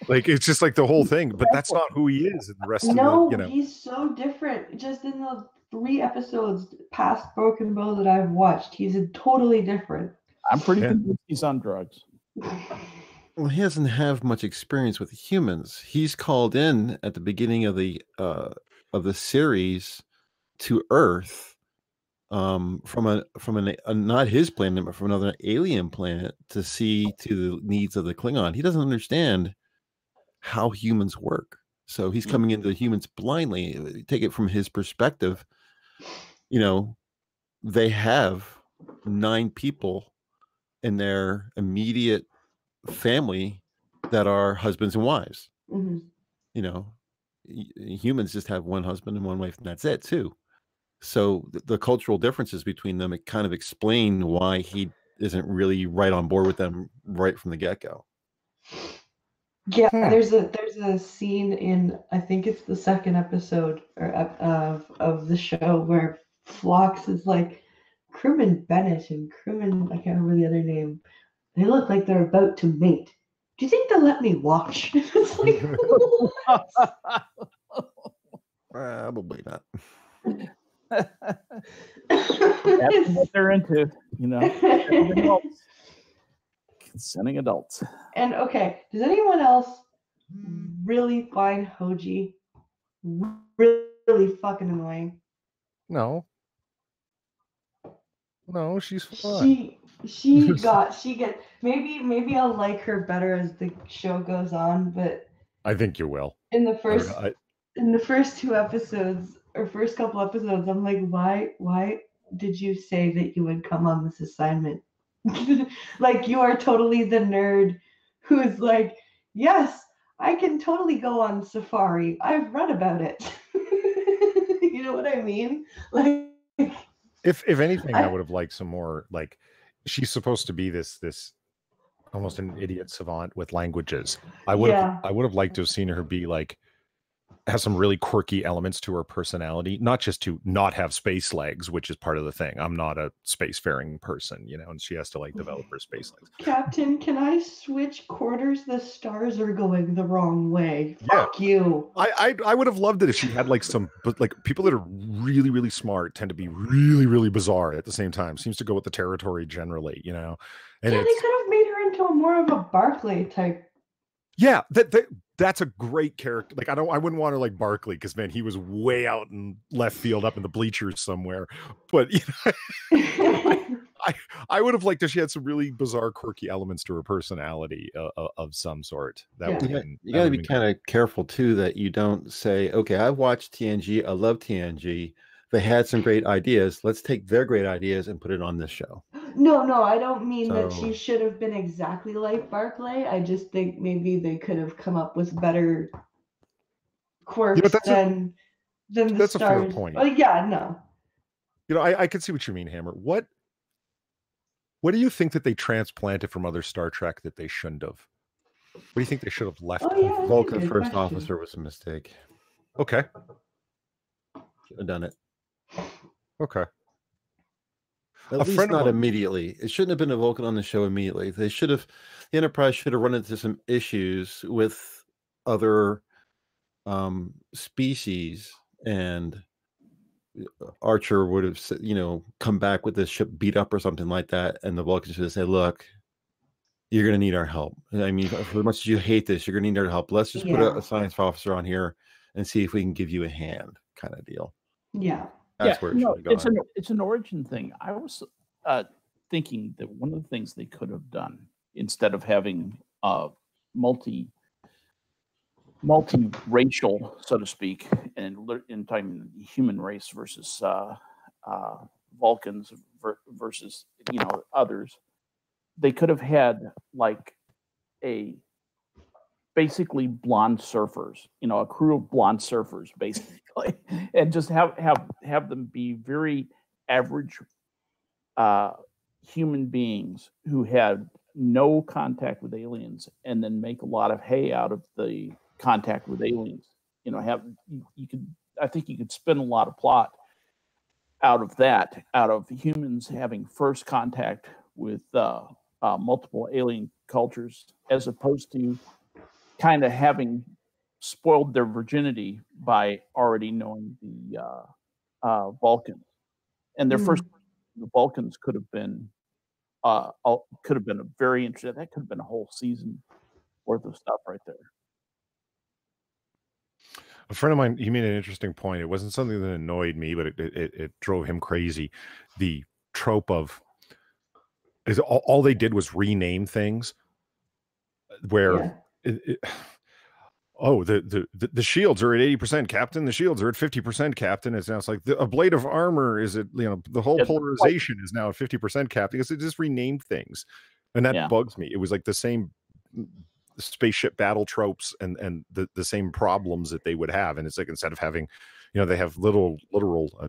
Like it's just like the whole thing, but that's not who he is. And the rest of the, he's so different. Just in the 3 episodes past Broken Bow that I've watched, he's totally different. I'm pretty convinced he's on drugs. Well, he doesn't have much experience with humans. He's called in at the beginning of the series to Earth from a not his planet, but from another alien planet to see to the needs of the Klingon. He doesn't understand how humans work, so he's coming into humans blindly. Take it from his perspective. They have 9 people in their immediate family that are husbands and wives. Humans just have one husband and one wife, and that's it too. So the cultural differences between them, it kind of explain why he isn't really right on board with them right from the get-go. Yeah, there's a scene in, I think it's the 2nd episode of the show where Phlox is like, Crewman Bennett and Crewman, I can't remember the other name, they look like they're about to mate. Do you think they'll let me watch? It's like, probably not. That's what they're into, consenting adults. And okay, does anyone else really find Hoji really fucking annoying? No, she's fine. She gets maybe I'll like her better as the show goes on, but I think you will. In the first 2 episodes or first couple episodes, I'm like, why did you say that you would come on this assignment? Like, you are totally the nerd who's like, yes, I can totally go on safari. I've read about it. You know what I mean? Like, if anything, I would have liked some more. Like, she's supposed to be this almost an idiot savant with languages. I would have liked to have seen her be like, has some really quirky elements to her personality, not just to not have space legs, which is part of the thing. I'm not a spacefaring person, and she has to like develop her space legs. Captain, can I switch quarters? The stars are going the wrong way. Fuck you. I would have loved it if she had like but like people that are really, really smart tend to be really, really bizarre at the same time. Seems to go with the territory generally, And they could have made her into more of a Barclay type. Yeah, that's a great character. Like, I wouldn't want her like Barkley, because man, he was way out in left field up in the bleachers somewhere. But I would have liked if she had some really bizarre, quirky elements to her personality of some sort. You got to be kind of careful too that you don't say, okay, I watched TNG, I love TNG, they had some great ideas, let's take their great ideas and put it on this show. No, I don't mean that she should have been exactly like Barclay. I just think maybe they could have come up with better quirks than the that's stars. A fair point. Oh, yeah, no. I can see what you mean, Hammer. What do you think that they transplanted from other Star Trek that they shouldn't have? What do you think they should have left? Vulcan first officer was a mistake. Okay. Should have done it. Okay. At least not immediately. It shouldn't have been a Vulcan on the show immediately. The Enterprise should have run into some issues with other species, and Archer would have, come back with the ship beat up or something like that, and the Vulcans should have said, "Look, you're going to need our help. I mean, for as much as you hate this, you're going to need our help. Let's just put a science officer on here and see if we can give you a hand," kind of deal. Yeah. That's where it should have gone. It's an origin thing. I was thinking that one of the things they could have done, instead of having multi-racial, so to speak, and in time human race versus Vulcans versus others, they could have had like basically blonde surfers, a crew of blonde surfers, basically, and just have them be very average human beings who had no contact with aliens, and then make a lot of hay out of the contact with aliens. I think you could spin a lot of plot out of that, out of humans having first contact with multiple alien cultures, as opposed to kind of having spoiled their virginity by already knowing the Vulcans. And their first, the Vulcans could have been a very interesting. That could have been a whole season worth of stuff right there. A friend of mine, he made an interesting point. It wasn't something that annoyed me, but it drove him crazy. The trope of all they did was rename things where the shields are at 80%, Captain. The shields are at 50%, Captain. It's now a blade of armor is at the whole polarization is now at 50%, Captain, because it just renamed things, and that bugs me. It was like the same spaceship battle tropes and the same problems that they would have, and it's like, instead of having they have literal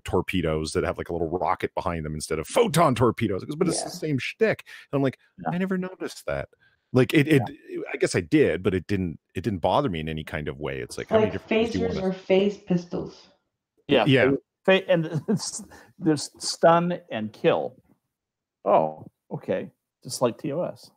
torpedoes that have like a little rocket behind them instead of photon torpedoes, but it's the same shtick. And I'm like, I never noticed that. Like I guess I did, but it didn't bother me in any kind of way. It's like how many different phasers or phase pistols. Yeah. And there's stun and kill. Oh, okay. Just like TOS.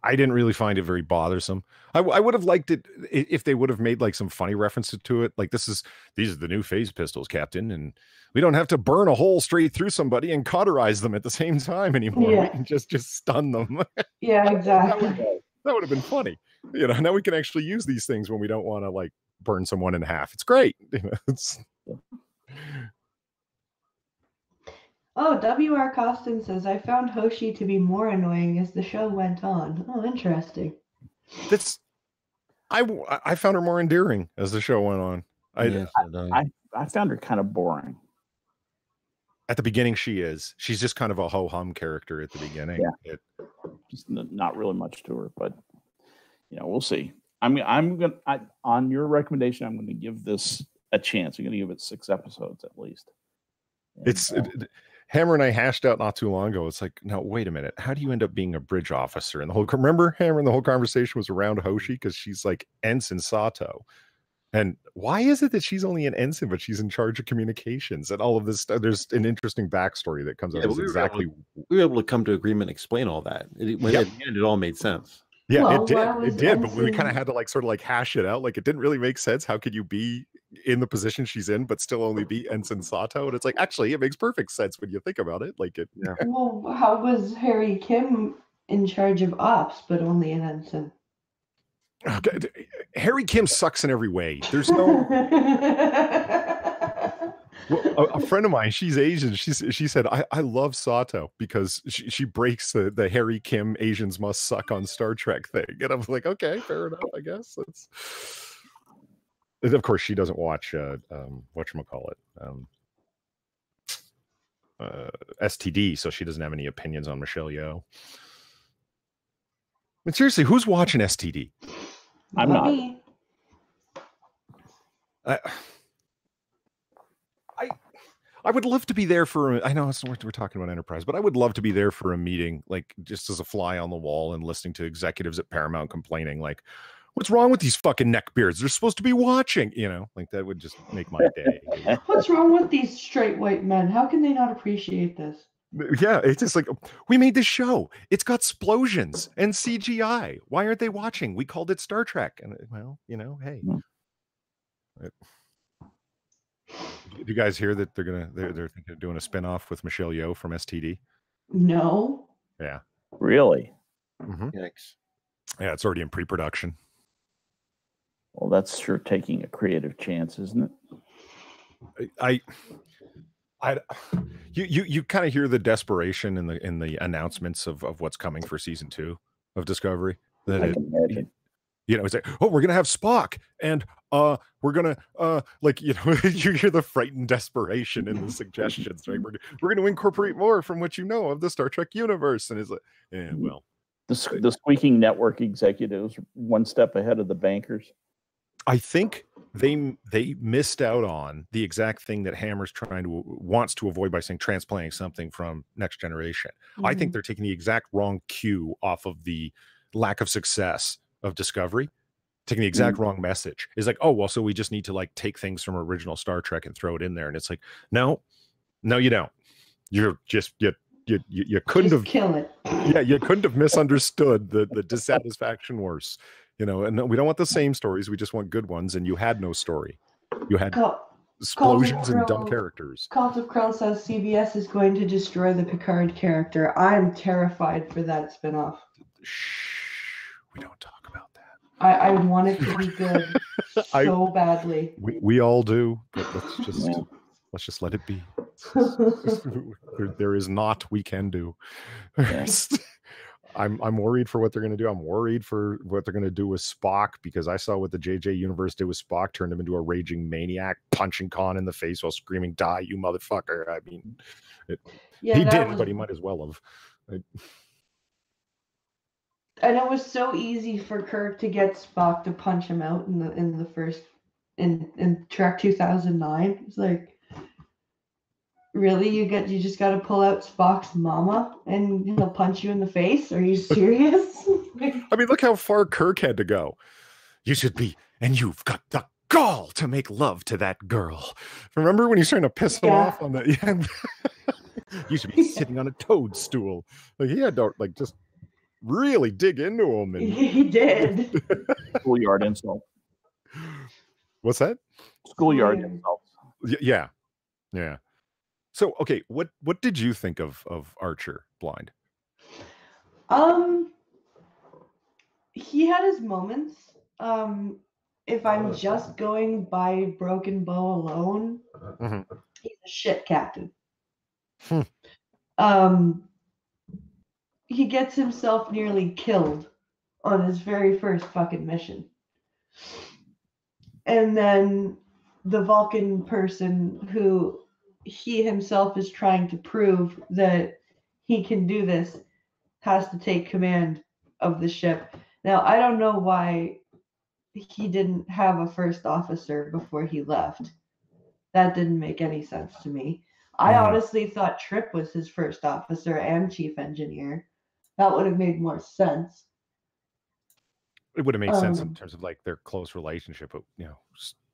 I didn't really find it very bothersome. I would have liked it if they would have made like some funny references to it. Like, these are the new phase pistols, Captain, and we don't have to burn a hole straight through somebody and cauterize them at the same time anymore. Yeah. We can just stun them. Yeah, exactly. That would have been funny. Now we can actually use these things when we don't want to like burn someone in half. It's great. Oh, W.R. Costin says, I found Hoshi to be more annoying as the show went on. Oh, interesting. I found her more endearing as the show went on. I found her kind of boring. At the beginning, she's just kind of a ho-hum character at the beginning. Yeah. Just not really much to her, but we'll see. On your recommendation, I'm going to give this a chance. I'm going to give it 6 episodes at least. And, Hammer and I hashed out not too long ago. It's like, now wait a minute. How do you end up being a bridge officer? And remember, Hammer, and the whole conversation was around Hoshi because she's like Ensign Sato. And why is it that she's only an ensign, but she's in charge of communications and all of this stuff? There's an interesting backstory that comes out. We were able to come to agreement and explain all that. At the end, it all made sense. Yeah, it did. But we kind of had to sort of hash it out. Like, it didn't really make sense. How could you be in the position she's in, but still only be Ensign Sato? And it's like, actually, it makes perfect sense when you think about it. Yeah. Well, how was Harry Kim in charge of ops, but only an ensign? Okay. Harry Kim sucks in every way. There's no. Well, a friend of mine, she's Asian. She said, I love Sato because she breaks the Harry Kim Asians must suck on Star Trek thing. And I'm like, okay, fair enough, I guess. Of course, she doesn't watch whatchamacallit, STD, so she doesn't have any opinions on Michelle Yeoh. But seriously, who's watching STD? I'm not. I would love to be there for I know we're talking about Enterprise, but I would love to be there for a meeting, like just as a fly on the wall and listening to executives at Paramount complaining, like, What's wrong with these fucking neckbeards? They're supposed to be watching, you know, like that would just make my day. What's wrong with these straight white men? How can they not appreciate this? Yeah, it's just like, we made this show. It's got explosions and CGI. Why aren't they watching? We called it Star Trek. And well, you know, hey. Did you guys hear that they're thinking of doing a spin-off with Michelle Yeoh from STD? No. Yeah. Really? Yikes. Yeah, it's already in pre-production. Well, that's sure taking a creative chance, isn't it? You kind of hear the desperation in the announcements of what's coming for season 2 of Discovery. That I can imagine. You know, it's like, oh, we're gonna have Spock, and we're gonna like, you know, you hear the frightened desperation in the suggestions, right? We're gonna incorporate more from what you know of the Star Trek universe, and it's like, yeah, well, the squeaking network executives one step ahead of the bankers. I think they missed out on the exact thing that Hammer's wants to avoid by saying transplanting something from Next Generation. I think they're taking the exact wrong cue off of the lack of success of Discovery, taking the exact wrong message. It's like, oh, well, so we just need to like take things from original Star Trek and throw it in there. And it's like, no, you don't. You're just, you couldn't Just have kill it. Yeah, you couldn't have misunderstood the dissatisfaction worse. You know, and we don't want the same stories. We just want good ones. And you had no story. You had explosions and dumb characters. Cult of Krill says CBS is going to destroy the Picard character. I'm terrified for that spinoff. Shh, we don't talk about that. I want it to be good so badly. We all do, but let's just let it be. There is not we can do. I'm worried for what they're going to do. I'm worried for what they're going to do with Spock, because I saw what the JJ universe did with Spock, turned him into a raging maniac, punching Khan in the face while screaming, "Die, you motherfucker!" I mean, he did, but he might as well have. And it was so easy for Kirk to get Spock to punch him out in the first in Trek 2009. It's like, really, you just got to pull out Spock's mama and he'll punch you in the face? Are you serious? I mean, look how far Kirk had to go. You should be, and you've got the gall to make love to that girl. Remember when he's trying to piss him off on the? You should be sitting on a toadstool. Like, he had to just really dig into him. And... He did. Schoolyard insult. What's that? Schoolyard insult. Yeah. So, okay, what did you think of Archer Blind? He had his moments. If I'm just going by Broken Bow alone, he's a shit captain. He gets himself nearly killed on his very first fucking mission. And then the Vulcan person who he himself is trying to prove that he can do this has to take command of the ship. Now, I don't know why he didn't have a first officer before he left. That didn't make any sense to me. I honestly thought Trip was his first officer and chief engineer. That would have made more sense. It would have made sense in terms of like their close relationship, but you know,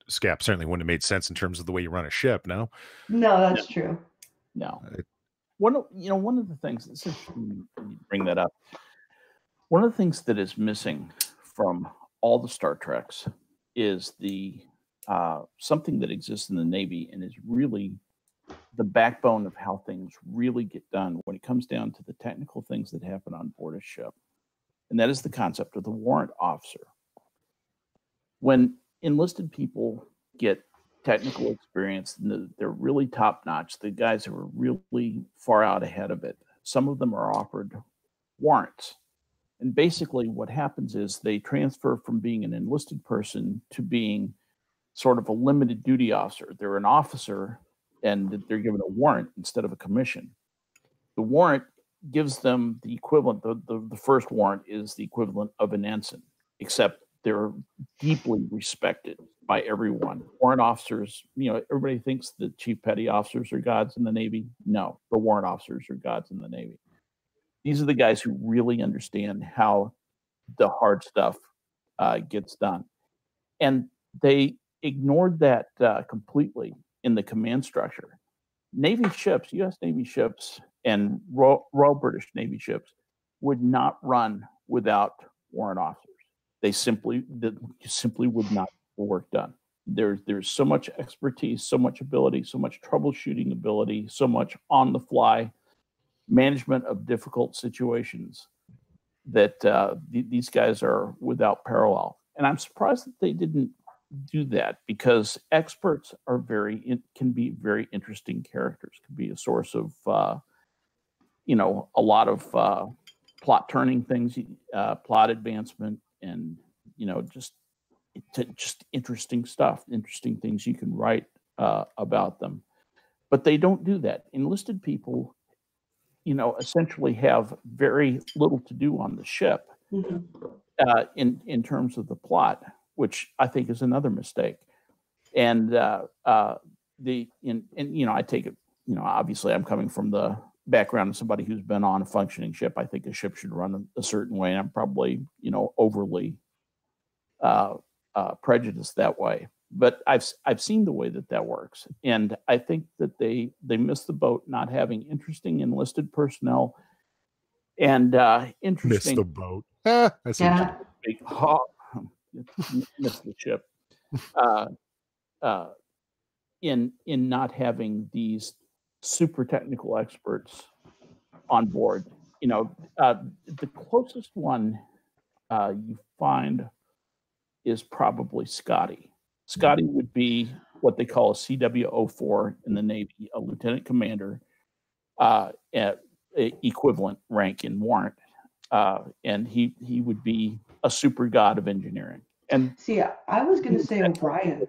Skep certainly wouldn't have made sense in terms of the way you run a ship. No, that's true. No. One of the things, since you bring that up, one of the things that is missing from all the Star Treks is the something that exists in the Navy and is really the backbone of how things really get done when it comes down to the technical things that happen on board a ship. And that is the concept of the warrant officer. When enlisted people get technical experience, and they're really top notch, the guys who are really far out ahead of it, some of them are offered warrants. And basically what happens is they transfer from being an enlisted person to being sort of a limited duty officer. They're an officer and they're given a warrant instead of a commission. The warrant gives them the equivalent. The first warrant is the equivalent of an ensign, except they're deeply respected by everyone. Warrant officers, everybody thinks the chief petty officers are gods in the Navy. No, the warrant officers are gods in the Navy. These are the guys who really understand how the hard stuff gets done. And they ignored that completely in the command structure. Navy ships, U.S. Navy ships, and Royal British Navy ships would not run without warrant officers. They simply would not get the work done. There's so much expertise, so much ability, so much troubleshooting ability, so much on the fly management of difficult situations that these guys are without parallel. And I'm surprised that they didn't do that, because experts are can be very interesting characters, can be a source of a lot of plot turning things, plot advancement, and just interesting stuff, interesting things you can write about them. But they don't do that. Enlisted people, essentially have very little to do on the ship in terms of the plot, which I think is another mistake. And I take it, obviously I'm coming from the background of somebody who's been on a functioning ship. I think a ship should run a certain way, and I'm probably, overly prejudiced that way. But I've seen the way that works, and I think that they missed the boat not having interesting enlisted personnel and interesting. Missed the boat. That's big missed the ship. In not having these super technical experts on board. The closest one you find is probably Scotty. Scotty would be what they call a CW04 in the Navy, a lieutenant commander, at equivalent rank in warrant, and he would be a super god of engineering. And see, I was going to say O'Brien.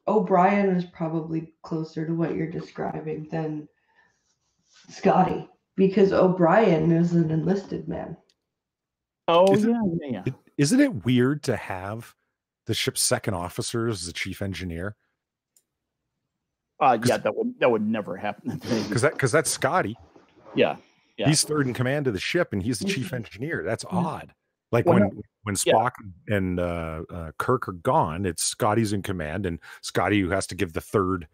O'Brien is probably closer to what you're describing than Scotty, because O'Brien is an enlisted man. Oh, yeah. Isn't it weird to have the ship's second officer as the chief engineer? That would never happen. Because that's Scotty. Yeah. He's third in command of the ship, and he's the chief engineer. That's odd. Like when Spock and Kirk are gone, it's Scotty's in command, and Scotty who has to give the third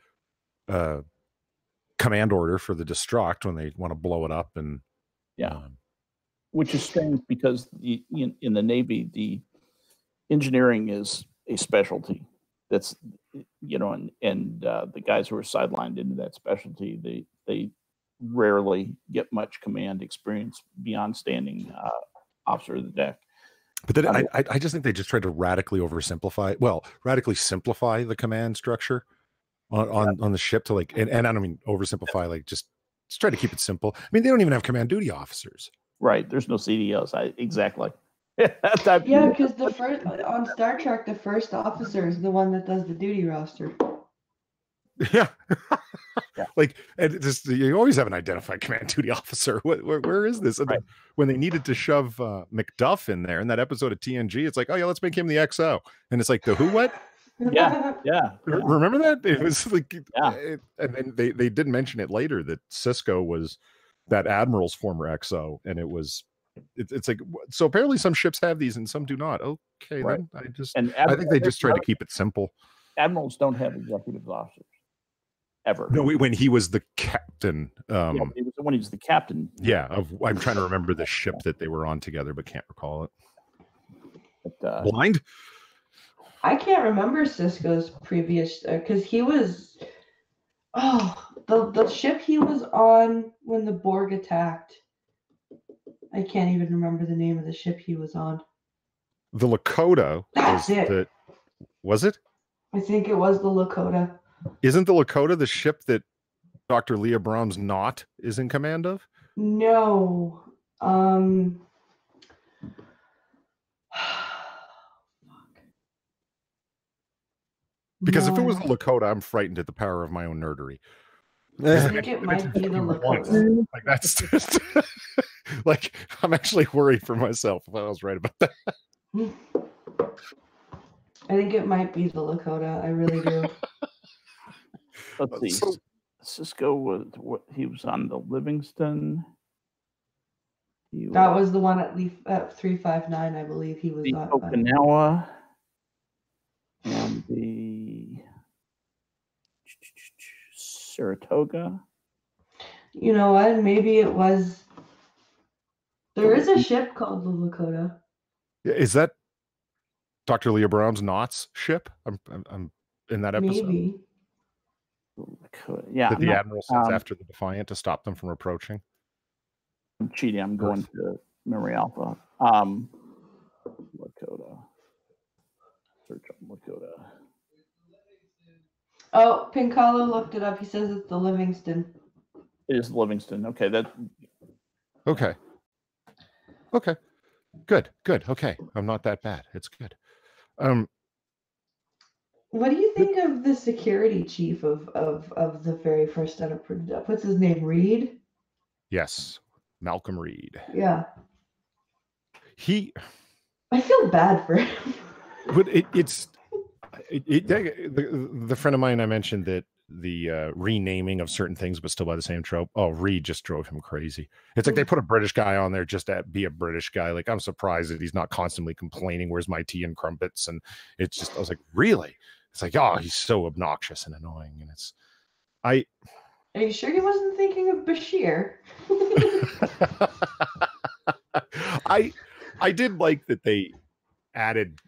command order for the destruct when they want to blow it up. And which is strange, because in the Navy, the engineering is a specialty. That's and the guys who are sidelined into that specialty, they rarely get much command experience beyond standing officer of the deck. But then I just think they just tried to radically simplify the command structure on the ship to and I don't mean oversimplify, just try to keep it simple. I mean, they don't even have command duty officers. Right. There's no CDOs. Exactly. Yeah, because on Star Trek, the first officer is the one that does the duty roster. Yeah. And just you always have an identified command duty officer. Where is this? Right. When they needed to shove McDuff in there in that episode of TNG, it's like, oh yeah, let's make him the XO, and it's like, the who? What? Yeah. Remember that? It was like, and then they did mention it later that Cisco was that admiral's former XO, and it's like, so apparently some ships have these and some do not. Okay, right. Then I think they just try to keep it simple. Admirals don't have executive officers ever. No, when he was the captain. When he was the captain. Yeah, I'm trying to remember the ship that they were on together, but can't recall it. But, Blind? I can't remember Cisco's previous, because he was, the ship he was on when the Borg attacked. I can't even remember the name of the ship he was on. The Lakota. That's it. Was it? I think it was the Lakota. Isn't the Lakota the ship that Dr. Leah Brahms Knott is in command of? No. Because if it was the Lakota, I'm frightened at the power of my own nerdery. I think it might be the Lakota. Like, that's just like, I'm actually worried for myself if I was right about that. I think it might be the Lakota. I really do. Let's see. So, Cisco was he was on the Livingston. That was the one at 359, I believe he was the on. Okinawa and the Saratoga. You know what? Maybe it was. There is a ship called the Lakota. Is that Dr. Leah Brown's Knott's ship? I'm in that episode. Maybe. Yeah. That the Admiral sends after the Defiant to stop them from approaching. I'm cheating. I'm going to Memory Alpha. Lakota. Search on Lakota. Oh, Pincalo looked it up. He says it's the Livingston. It is Livingston. Okay, Okay. Good. Okay. I'm not that bad. It's good. What do you think of the security chief of the very first what's his name? Reed? Yes. Malcolm Reed. Yeah. I feel bad for him. But the friend of mine I mentioned that the renaming of certain things but still by the same trope. Oh, Reed just drove him crazy. It's like they put a British guy on there just to be a British guy. Like, I'm surprised that he's not constantly complaining, where's my tea and crumpets? And it's just, I was like, really? It's like, oh, he's so obnoxious and annoying. And are you sure he wasn't thinking of Bashir? I did like that they added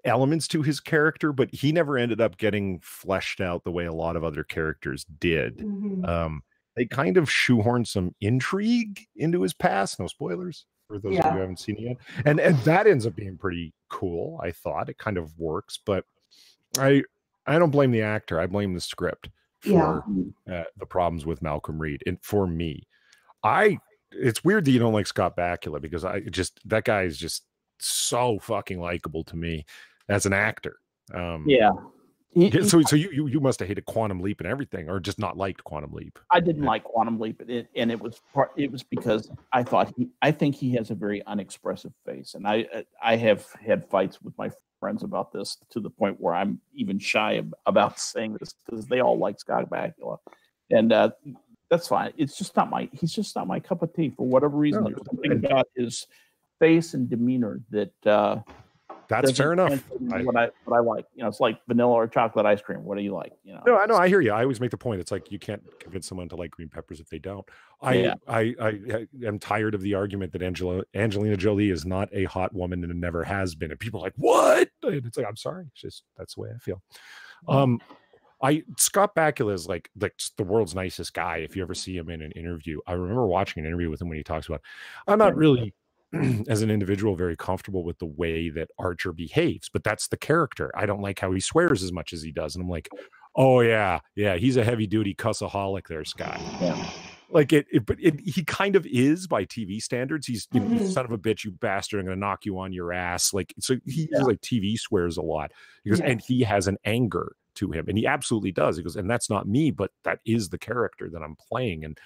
elements to his character, but he never ended up getting fleshed out the way a lot of other characters did. Mm-hmm. They kind of shoehorned some intrigue into his past. No spoilers for those of you who haven't seen it yet. And that ends up being pretty cool. I thought it kind of works, but I don't blame the actor. I blame the script for the problems with Malcolm Reed. And for me, it's weird that you don't like Scott Bakula, because that guy is just so fucking likable to me as an actor. So you must have hated Quantum Leap and everything, or just not liked Quantum Leap. I didn't like Quantum Leap, and it was because I think he has a very unexpressive face, and I have had fights with my friends about this to the point where I'm even shy about saying this, because they all like Scott Bakula, and that's fine. He's just not my cup of tea for whatever reason. There's something about his face and demeanor that that's fair enough. What I like, it's like vanilla or chocolate ice cream. What do you like? No, I know. I hear you. I always make the point. It's like you can't convince someone to like green peppers if they don't. I am tired of the argument that Angelina Jolie is not a hot woman and never has been. And people are like, what? And it's like, I'm sorry. It's just, that's the way I feel. Scott Bakula is like just the world's nicest guy. If you ever see him in an interview, I remember watching an interview with him when he talks about, I'm not really as an individual very comfortable with the way that Archer behaves, but that's the character. I don't like how he swears as much as he does. And I'm like, oh yeah, he's a heavy duty cussaholic there, Scott. Yeah. Like he kind of is by TV standards. He's son of a bitch, you bastard, I'm gonna knock you on your ass. Like, so he like TV swears a lot because and he has an anger to him, and he absolutely does. He goes, and that's not me, but that is the character that I'm playing. And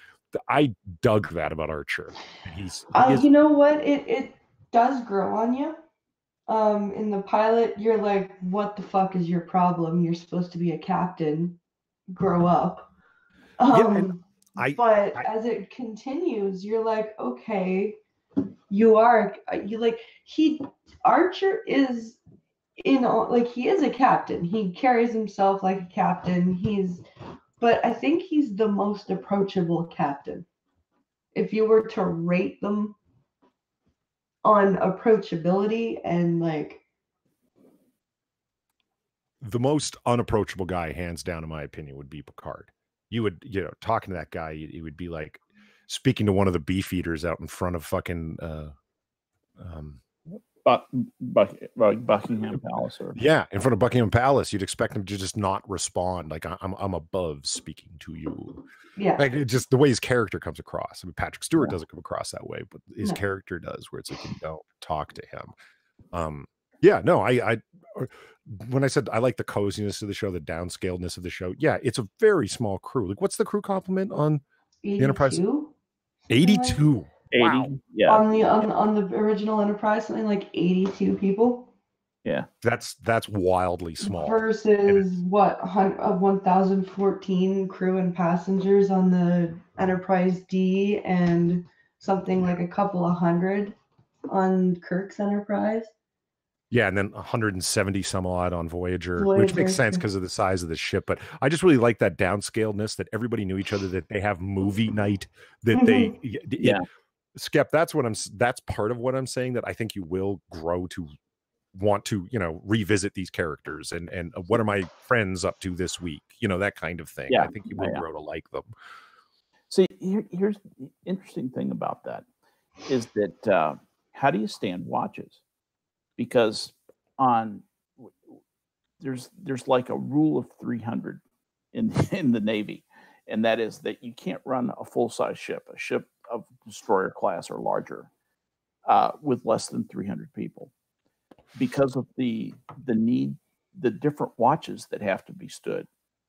I dug that about Archer. You know what? It does grow on you. In the pilot, you're like, what the fuck is your problem? You're supposed to be a captain. Grow up. But as it continues, you're like, okay, Archer is he is a captain. He carries himself like a captain. But I think he's the most approachable captain. If you were to rate them on approachability and like, the most unapproachable guy, hands down, in my opinion, would be Picard. You would, talking to that guy, it would be like speaking to one of the beefeaters out in front of fucking Buckingham Palace, in front of Buckingham Palace. You'd expect him to just not respond. Like, I'm above speaking to you. Yeah, like it just the way his character comes across. I mean, Patrick Stewart doesn't come across that way, but his character does, where it's like you don't talk to him. I when I said I like the coziness of the show, the downscaledness of the show, it's a very small crew. Like, what's the crew complement on 82? the Enterprise? 82. 80, wow. Yeah. On the original Enterprise, something like 82 people. Yeah. That's wildly small. Versus 1,014 crew and passengers on the Enterprise D and something like a couple of hundred on Kirk's Enterprise. Yeah, and then 170 some odd on Voyager, which Voyager, makes sense yeah. because of the size of the ship. But I just really like that downscaledness, that everybody knew each other, that they have movie night, that they Yeah. Skep, that's part of what I'm saying, that I think you will grow to want to, revisit these characters and what are my friends up to this week, that kind of thing. Yeah. I think you will grow to like them. See, here's the interesting thing about that is that how do you stand watches? Because there's like a rule of 300 in the Navy, and that is that you can't run a full-size ship, a ship of destroyer class or larger, with less than 300 people, because of the different watches that have to be stood,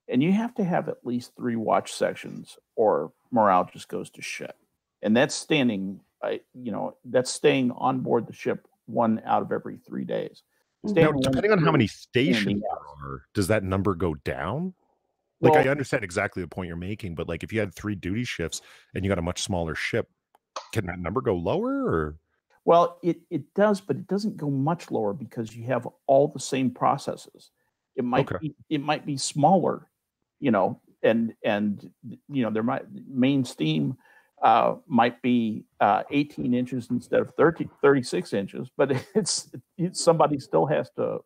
and you have to have at least 3 watch sections, or morale just goes to shit. And that's standing, that's staying on board the ship 1 out of every 3 days. Now, depending on how many stations there are, does that number go down? Like, I understand exactly the point you're making, but like if you had 3 duty shifts and you got a much smaller ship, can that number go lower? Or? Well, it does, but it doesn't go much lower because you have all the same processes. It might be smaller, and there main steam might be 18 inches instead of 36 inches, but somebody still has to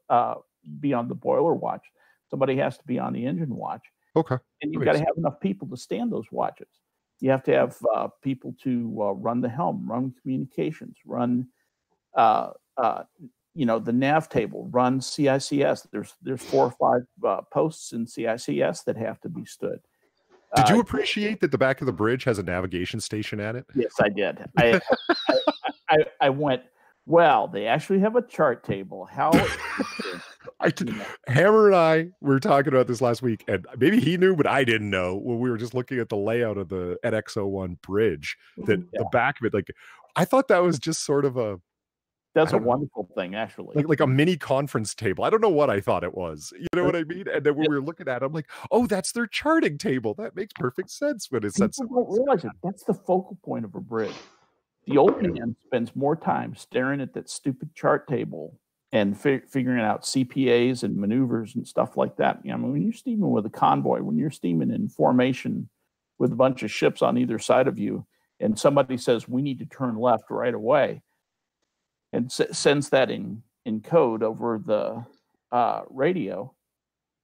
be on the boiler watch. Somebody has to be on the engine watch. Okay. And you've got to have enough people to stand those watches. You have to have people to run the helm, run communications, run the nav table, run CICS. There's 4 or 5 posts in CICS that have to be stood. Did you appreciate that the back of the bridge has a navigation station at it? Yes, I did. I went, well, they actually have a chart table. How? Hammer and I were talking about this last week, and maybe he knew, but I didn't know when we were just looking at the layout of the NX-01 bridge, that the back of it, like, I thought that was just sort of that's a wonderful thing, actually. Like a mini conference table. I don't know what I thought it was. You know what I mean? And then when we were looking at it, I'm like, oh, that's their charting table. That makes perfect sense when it said People don't realize it. That's the focal point of a bridge. The old man spends more time staring at that stupid chart table and figuring out CPAs and maneuvers and stuff like that. When you're steaming with a convoy, when you're steaming in formation with a bunch of ships on either side of you, and somebody says, we need to turn left right away, and sends that in code over the radio,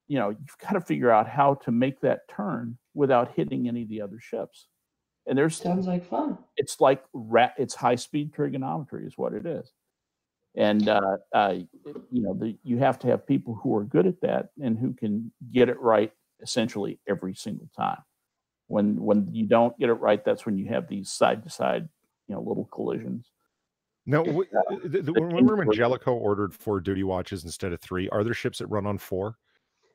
you've got to figure out how to make that turn without hitting any of the other ships. And sounds like fun. It's like it's high-speed trigonometry is what it is. And you have to have people who are good at that and who can get it right essentially every single time. When you don't get it right, that's when you have these side-to-side, little collisions. No, remember when Jellicoe ordered 4 duty watches instead of 3? Are there ships that run on 4?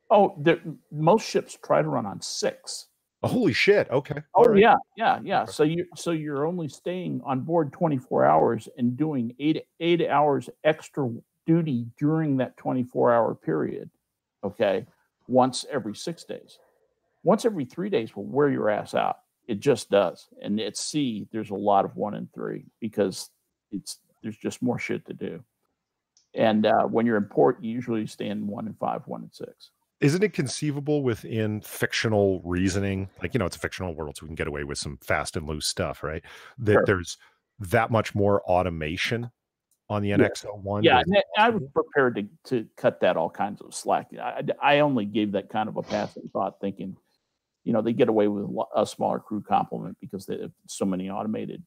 Oh, most ships try to run on 6. Oh, holy shit! Okay. Oh, right. Yeah. Okay. So you're only staying on board 24 hours and doing 8 hours extra duty during that 24-hour period. Okay, once every 6 days. Once every 3 days will wear your ass out. It just does. And at sea, there's a lot of 1 and 3 because there's just more shit to do. And when you're in port, you usually stay in 1 and 5, 1 and 6. Isn't it conceivable within fictional reasoning, like, it's a fictional world, so we can get away with some fast and loose stuff, right? That there's that much more automation on the NX-01. Yeah, and I was prepared to cut that all kinds of slack. I only gave that kind of a passing thought, thinking, they get away with a smaller crew complement because they have so many automated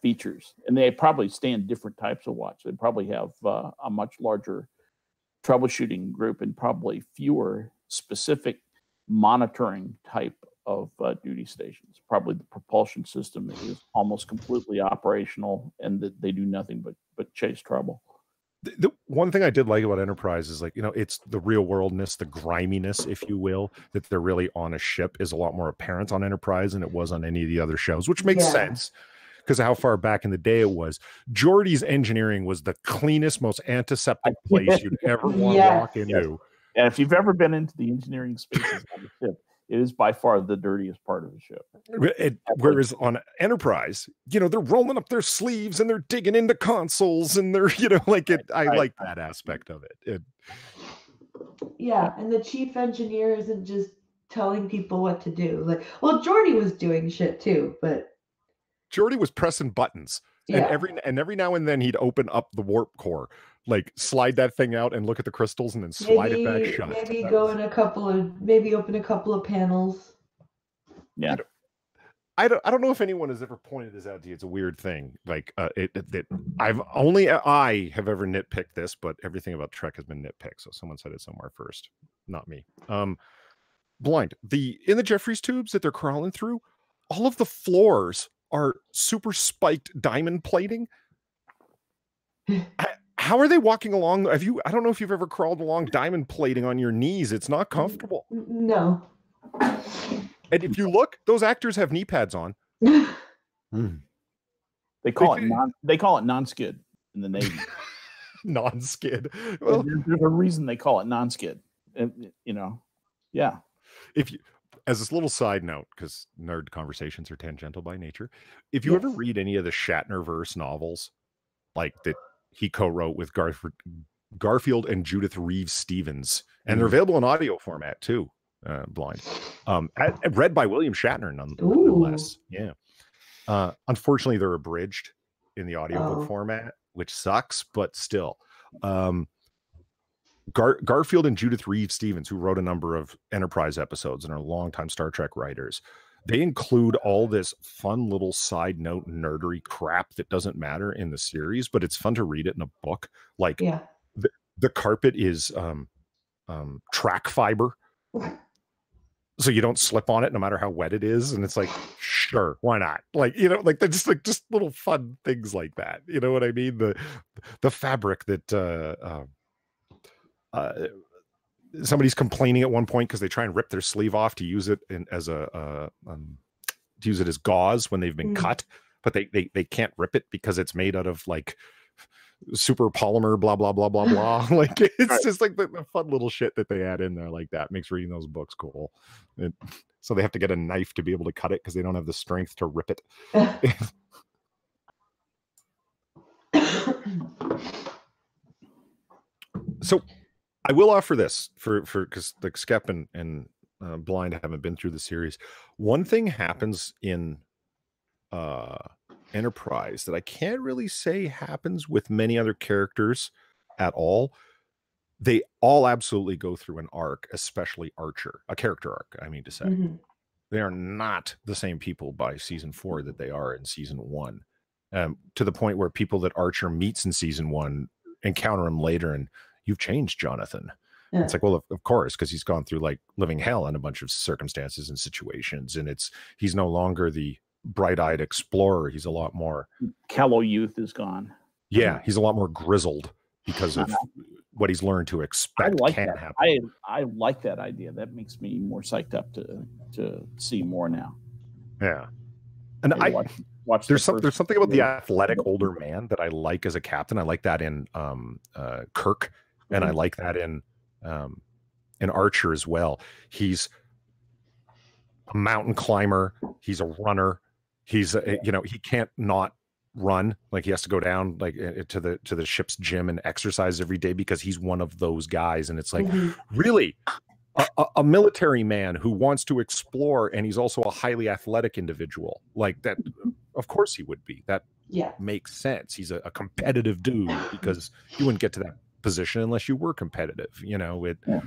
features, and they probably stand different types of watch. They probably have a much larger troubleshooting group and probably fewer specific monitoring type of duty stations. Probably the propulsion system is almost completely operational, and that they do nothing but chase trouble. The one thing I did like about Enterprise is, like, it's the real worldness, the griminess, if you will, that they're really on a ship is a lot more apparent on Enterprise than it was on any of the other shows, which makes sense because of how far back in the day it was. Geordi's engineering was the cleanest, most antiseptic place you'd ever want to walk into. And if you've ever been into the engineering spaces on the ship, It is by far the dirtiest part of the ship. Whereas on Enterprise, they're rolling up their sleeves and they're digging into consoles and they're, like it. I like that aspect of it. Yeah, and the chief engineer isn't just telling people what to do. Like, well, Geordi was doing shit too, but Geordi was pressing buttons. yeah. And every now and then he'd open up the warp core, like slide that thing out and look at the crystals and then slide it back shut. Maybe open a couple of panels. Yeah. I don't know if anyone has ever pointed this out to you. It's a weird thing. Like I have ever nitpicked this, but everything about Trek has been nitpicked. So someone said it somewhere first, not me. Blind. In the Jeffries tubes that they're crawling through, all of the floors are super spiked diamond plating. How are they walking along? I don't know if you've ever crawled along diamond plating on your knees. It's not comfortable. No. And if you look, those actors have knee pads on. They call it non-skid in the Navy. Non-skid. Well, there's a reason they call it non-skid. Yeah. If you, as this little side note, because nerd conversations are tangential by nature, if you ever read any of the Shatnerverse novels, like that he co-wrote with Garfield and Judith Reeves Stevens, and they're available in audio format too. Blind, read by William Shatner, nonetheless. Yeah. Unfortunately, they're abridged in the audiobook format, which sucks, but still. Garfield and Judith Reeves Stevens, who wrote a number of Enterprise episodes and are longtime Star Trek writers, they include all this fun little side note nerdery crap that doesn't matter in the series, but it's fun to read it in a book. Like the carpet is track fiber, so you don't slip on it no matter how wet it is. And it's like, sure, why not? Like, like they're just little fun things like that. You know what I mean? The fabric that somebody's complaining at one point because they try and rip their sleeve off to use it as gauze when they've been cut, but they can't rip it because it's made out of like super polymer, blah blah blah blah blah. Like it's just like the fun little shit that they add in there like that makes reading those books cool. So they have to get a knife to be able to cut it because they don't have the strength to rip it. So I will offer this for because the Skep and Blind haven't been through the series. One thing happens in Enterprise that I can't really say happens with many other characters at all. They all absolutely go through an arc, especially Archer, a character arc, I mean to say. They are not the same people by season 4 that they are in season 1. To the point where people that Archer meets in season 1 encounter him later and, "You've changed, Jonathan." Yeah. It's like, well, of course, because he's gone through like living hell in a bunch of circumstances and situations, and he's no longer the bright-eyed explorer. He's a lot more callow youth is gone. Yeah, he's a lot more grizzled because of what he's learned to expect can't happen. I like that idea. That makes me more psyched up to see more now. Yeah, and watch there's something about the athletic older man that I like as a captain. I like that in Kirk, and I like that in Archer as well. He's a mountain climber. He's a runner. He's he can't not run. Like he has to go down like to the ship's gym and exercise every day because he's one of those guys. And it's like, really, a military man who wants to explore, and he's also a highly athletic individual like that. Of course he would be. That makes sense. He's a competitive dude because you wouldn't get to that position unless you were competitive. The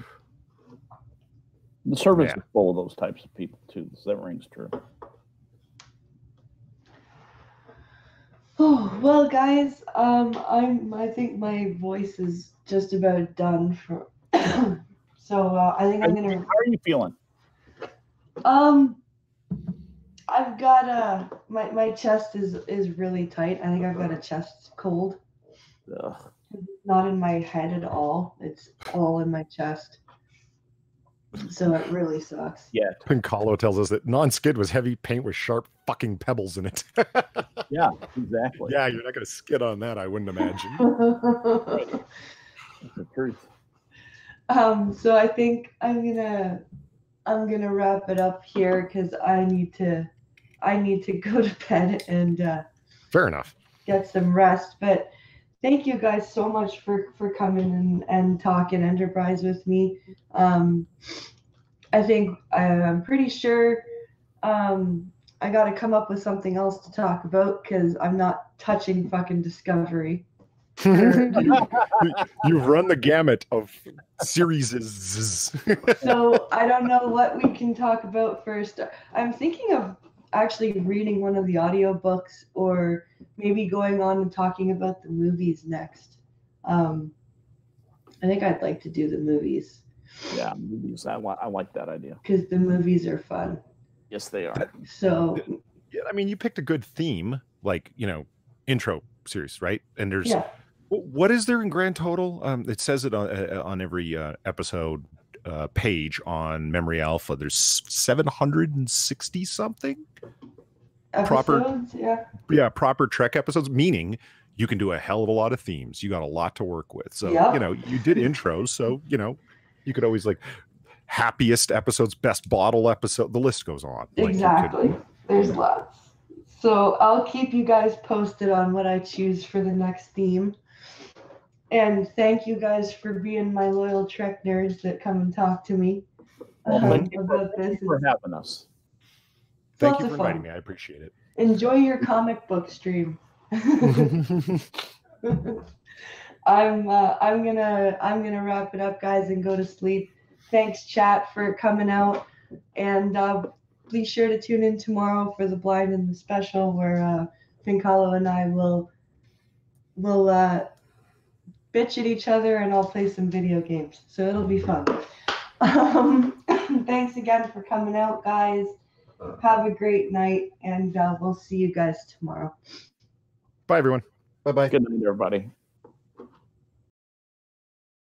service is full of those types of people too. So that rings true. Oh well, guys. I think my voice is just about done for. So I think I'm gonna. How are you feeling? I've got my chest is really tight. I think I've got a chest cold. Ugh. Not in my head at all. It's all in my chest. So it really sucks. Yeah. Pincalo tells us that non-skid was heavy paint with sharp fucking pebbles in it. Yeah, exactly. Yeah, you're not going to skid on that, I wouldn't imagine. That's the truth. So I think I'm I'm gonna wrap it up here because I need to go to bed and Fair enough. get some rest. But thank you guys so much for coming and talking Enterprise with me. I think I'm pretty sure I got to come up with something else to talk about because I'm not touching fucking Discovery. You've run the gamut of series. So I don't know what we can talk about first. I'm thinking of actually reading one of the audiobooks or maybe going on and talking about the movies next. I think I'd like to do the movies. Yeah, movies. I like that idea. Because the movies are fun. Yes, they are. So I mean, you picked a good theme, like, intro series, right? And there's what is there in grand total? It says it on every episode page on Memory Alpha. There's 760 something episodes, proper Trek episodes, meaning you can do a hell of a lot of themes. You got a lot to work with. So, you did intros. So, you could always happiest episodes, best bottle episode. The list goes on. Exactly. There's lots. So I'll keep you guys posted on what I choose for the next theme. And thank you guys for being my loyal Trek nerds that come and talk to me Thank you about this. for having us. Thank you for inviting me. I appreciate it. Enjoy your comic book stream. I'm gonna wrap it up, guys, and go to sleep. Thanks, chat, for coming out, and please sure to tune in tomorrow for the blind and the special, where Fincalo and I will bitch at each other, and I'll play some video games. So it'll be fun. Thanks again for coming out, guys. Have a great night, and we'll see you guys tomorrow. Bye, everyone. Bye-bye. Good night, everybody.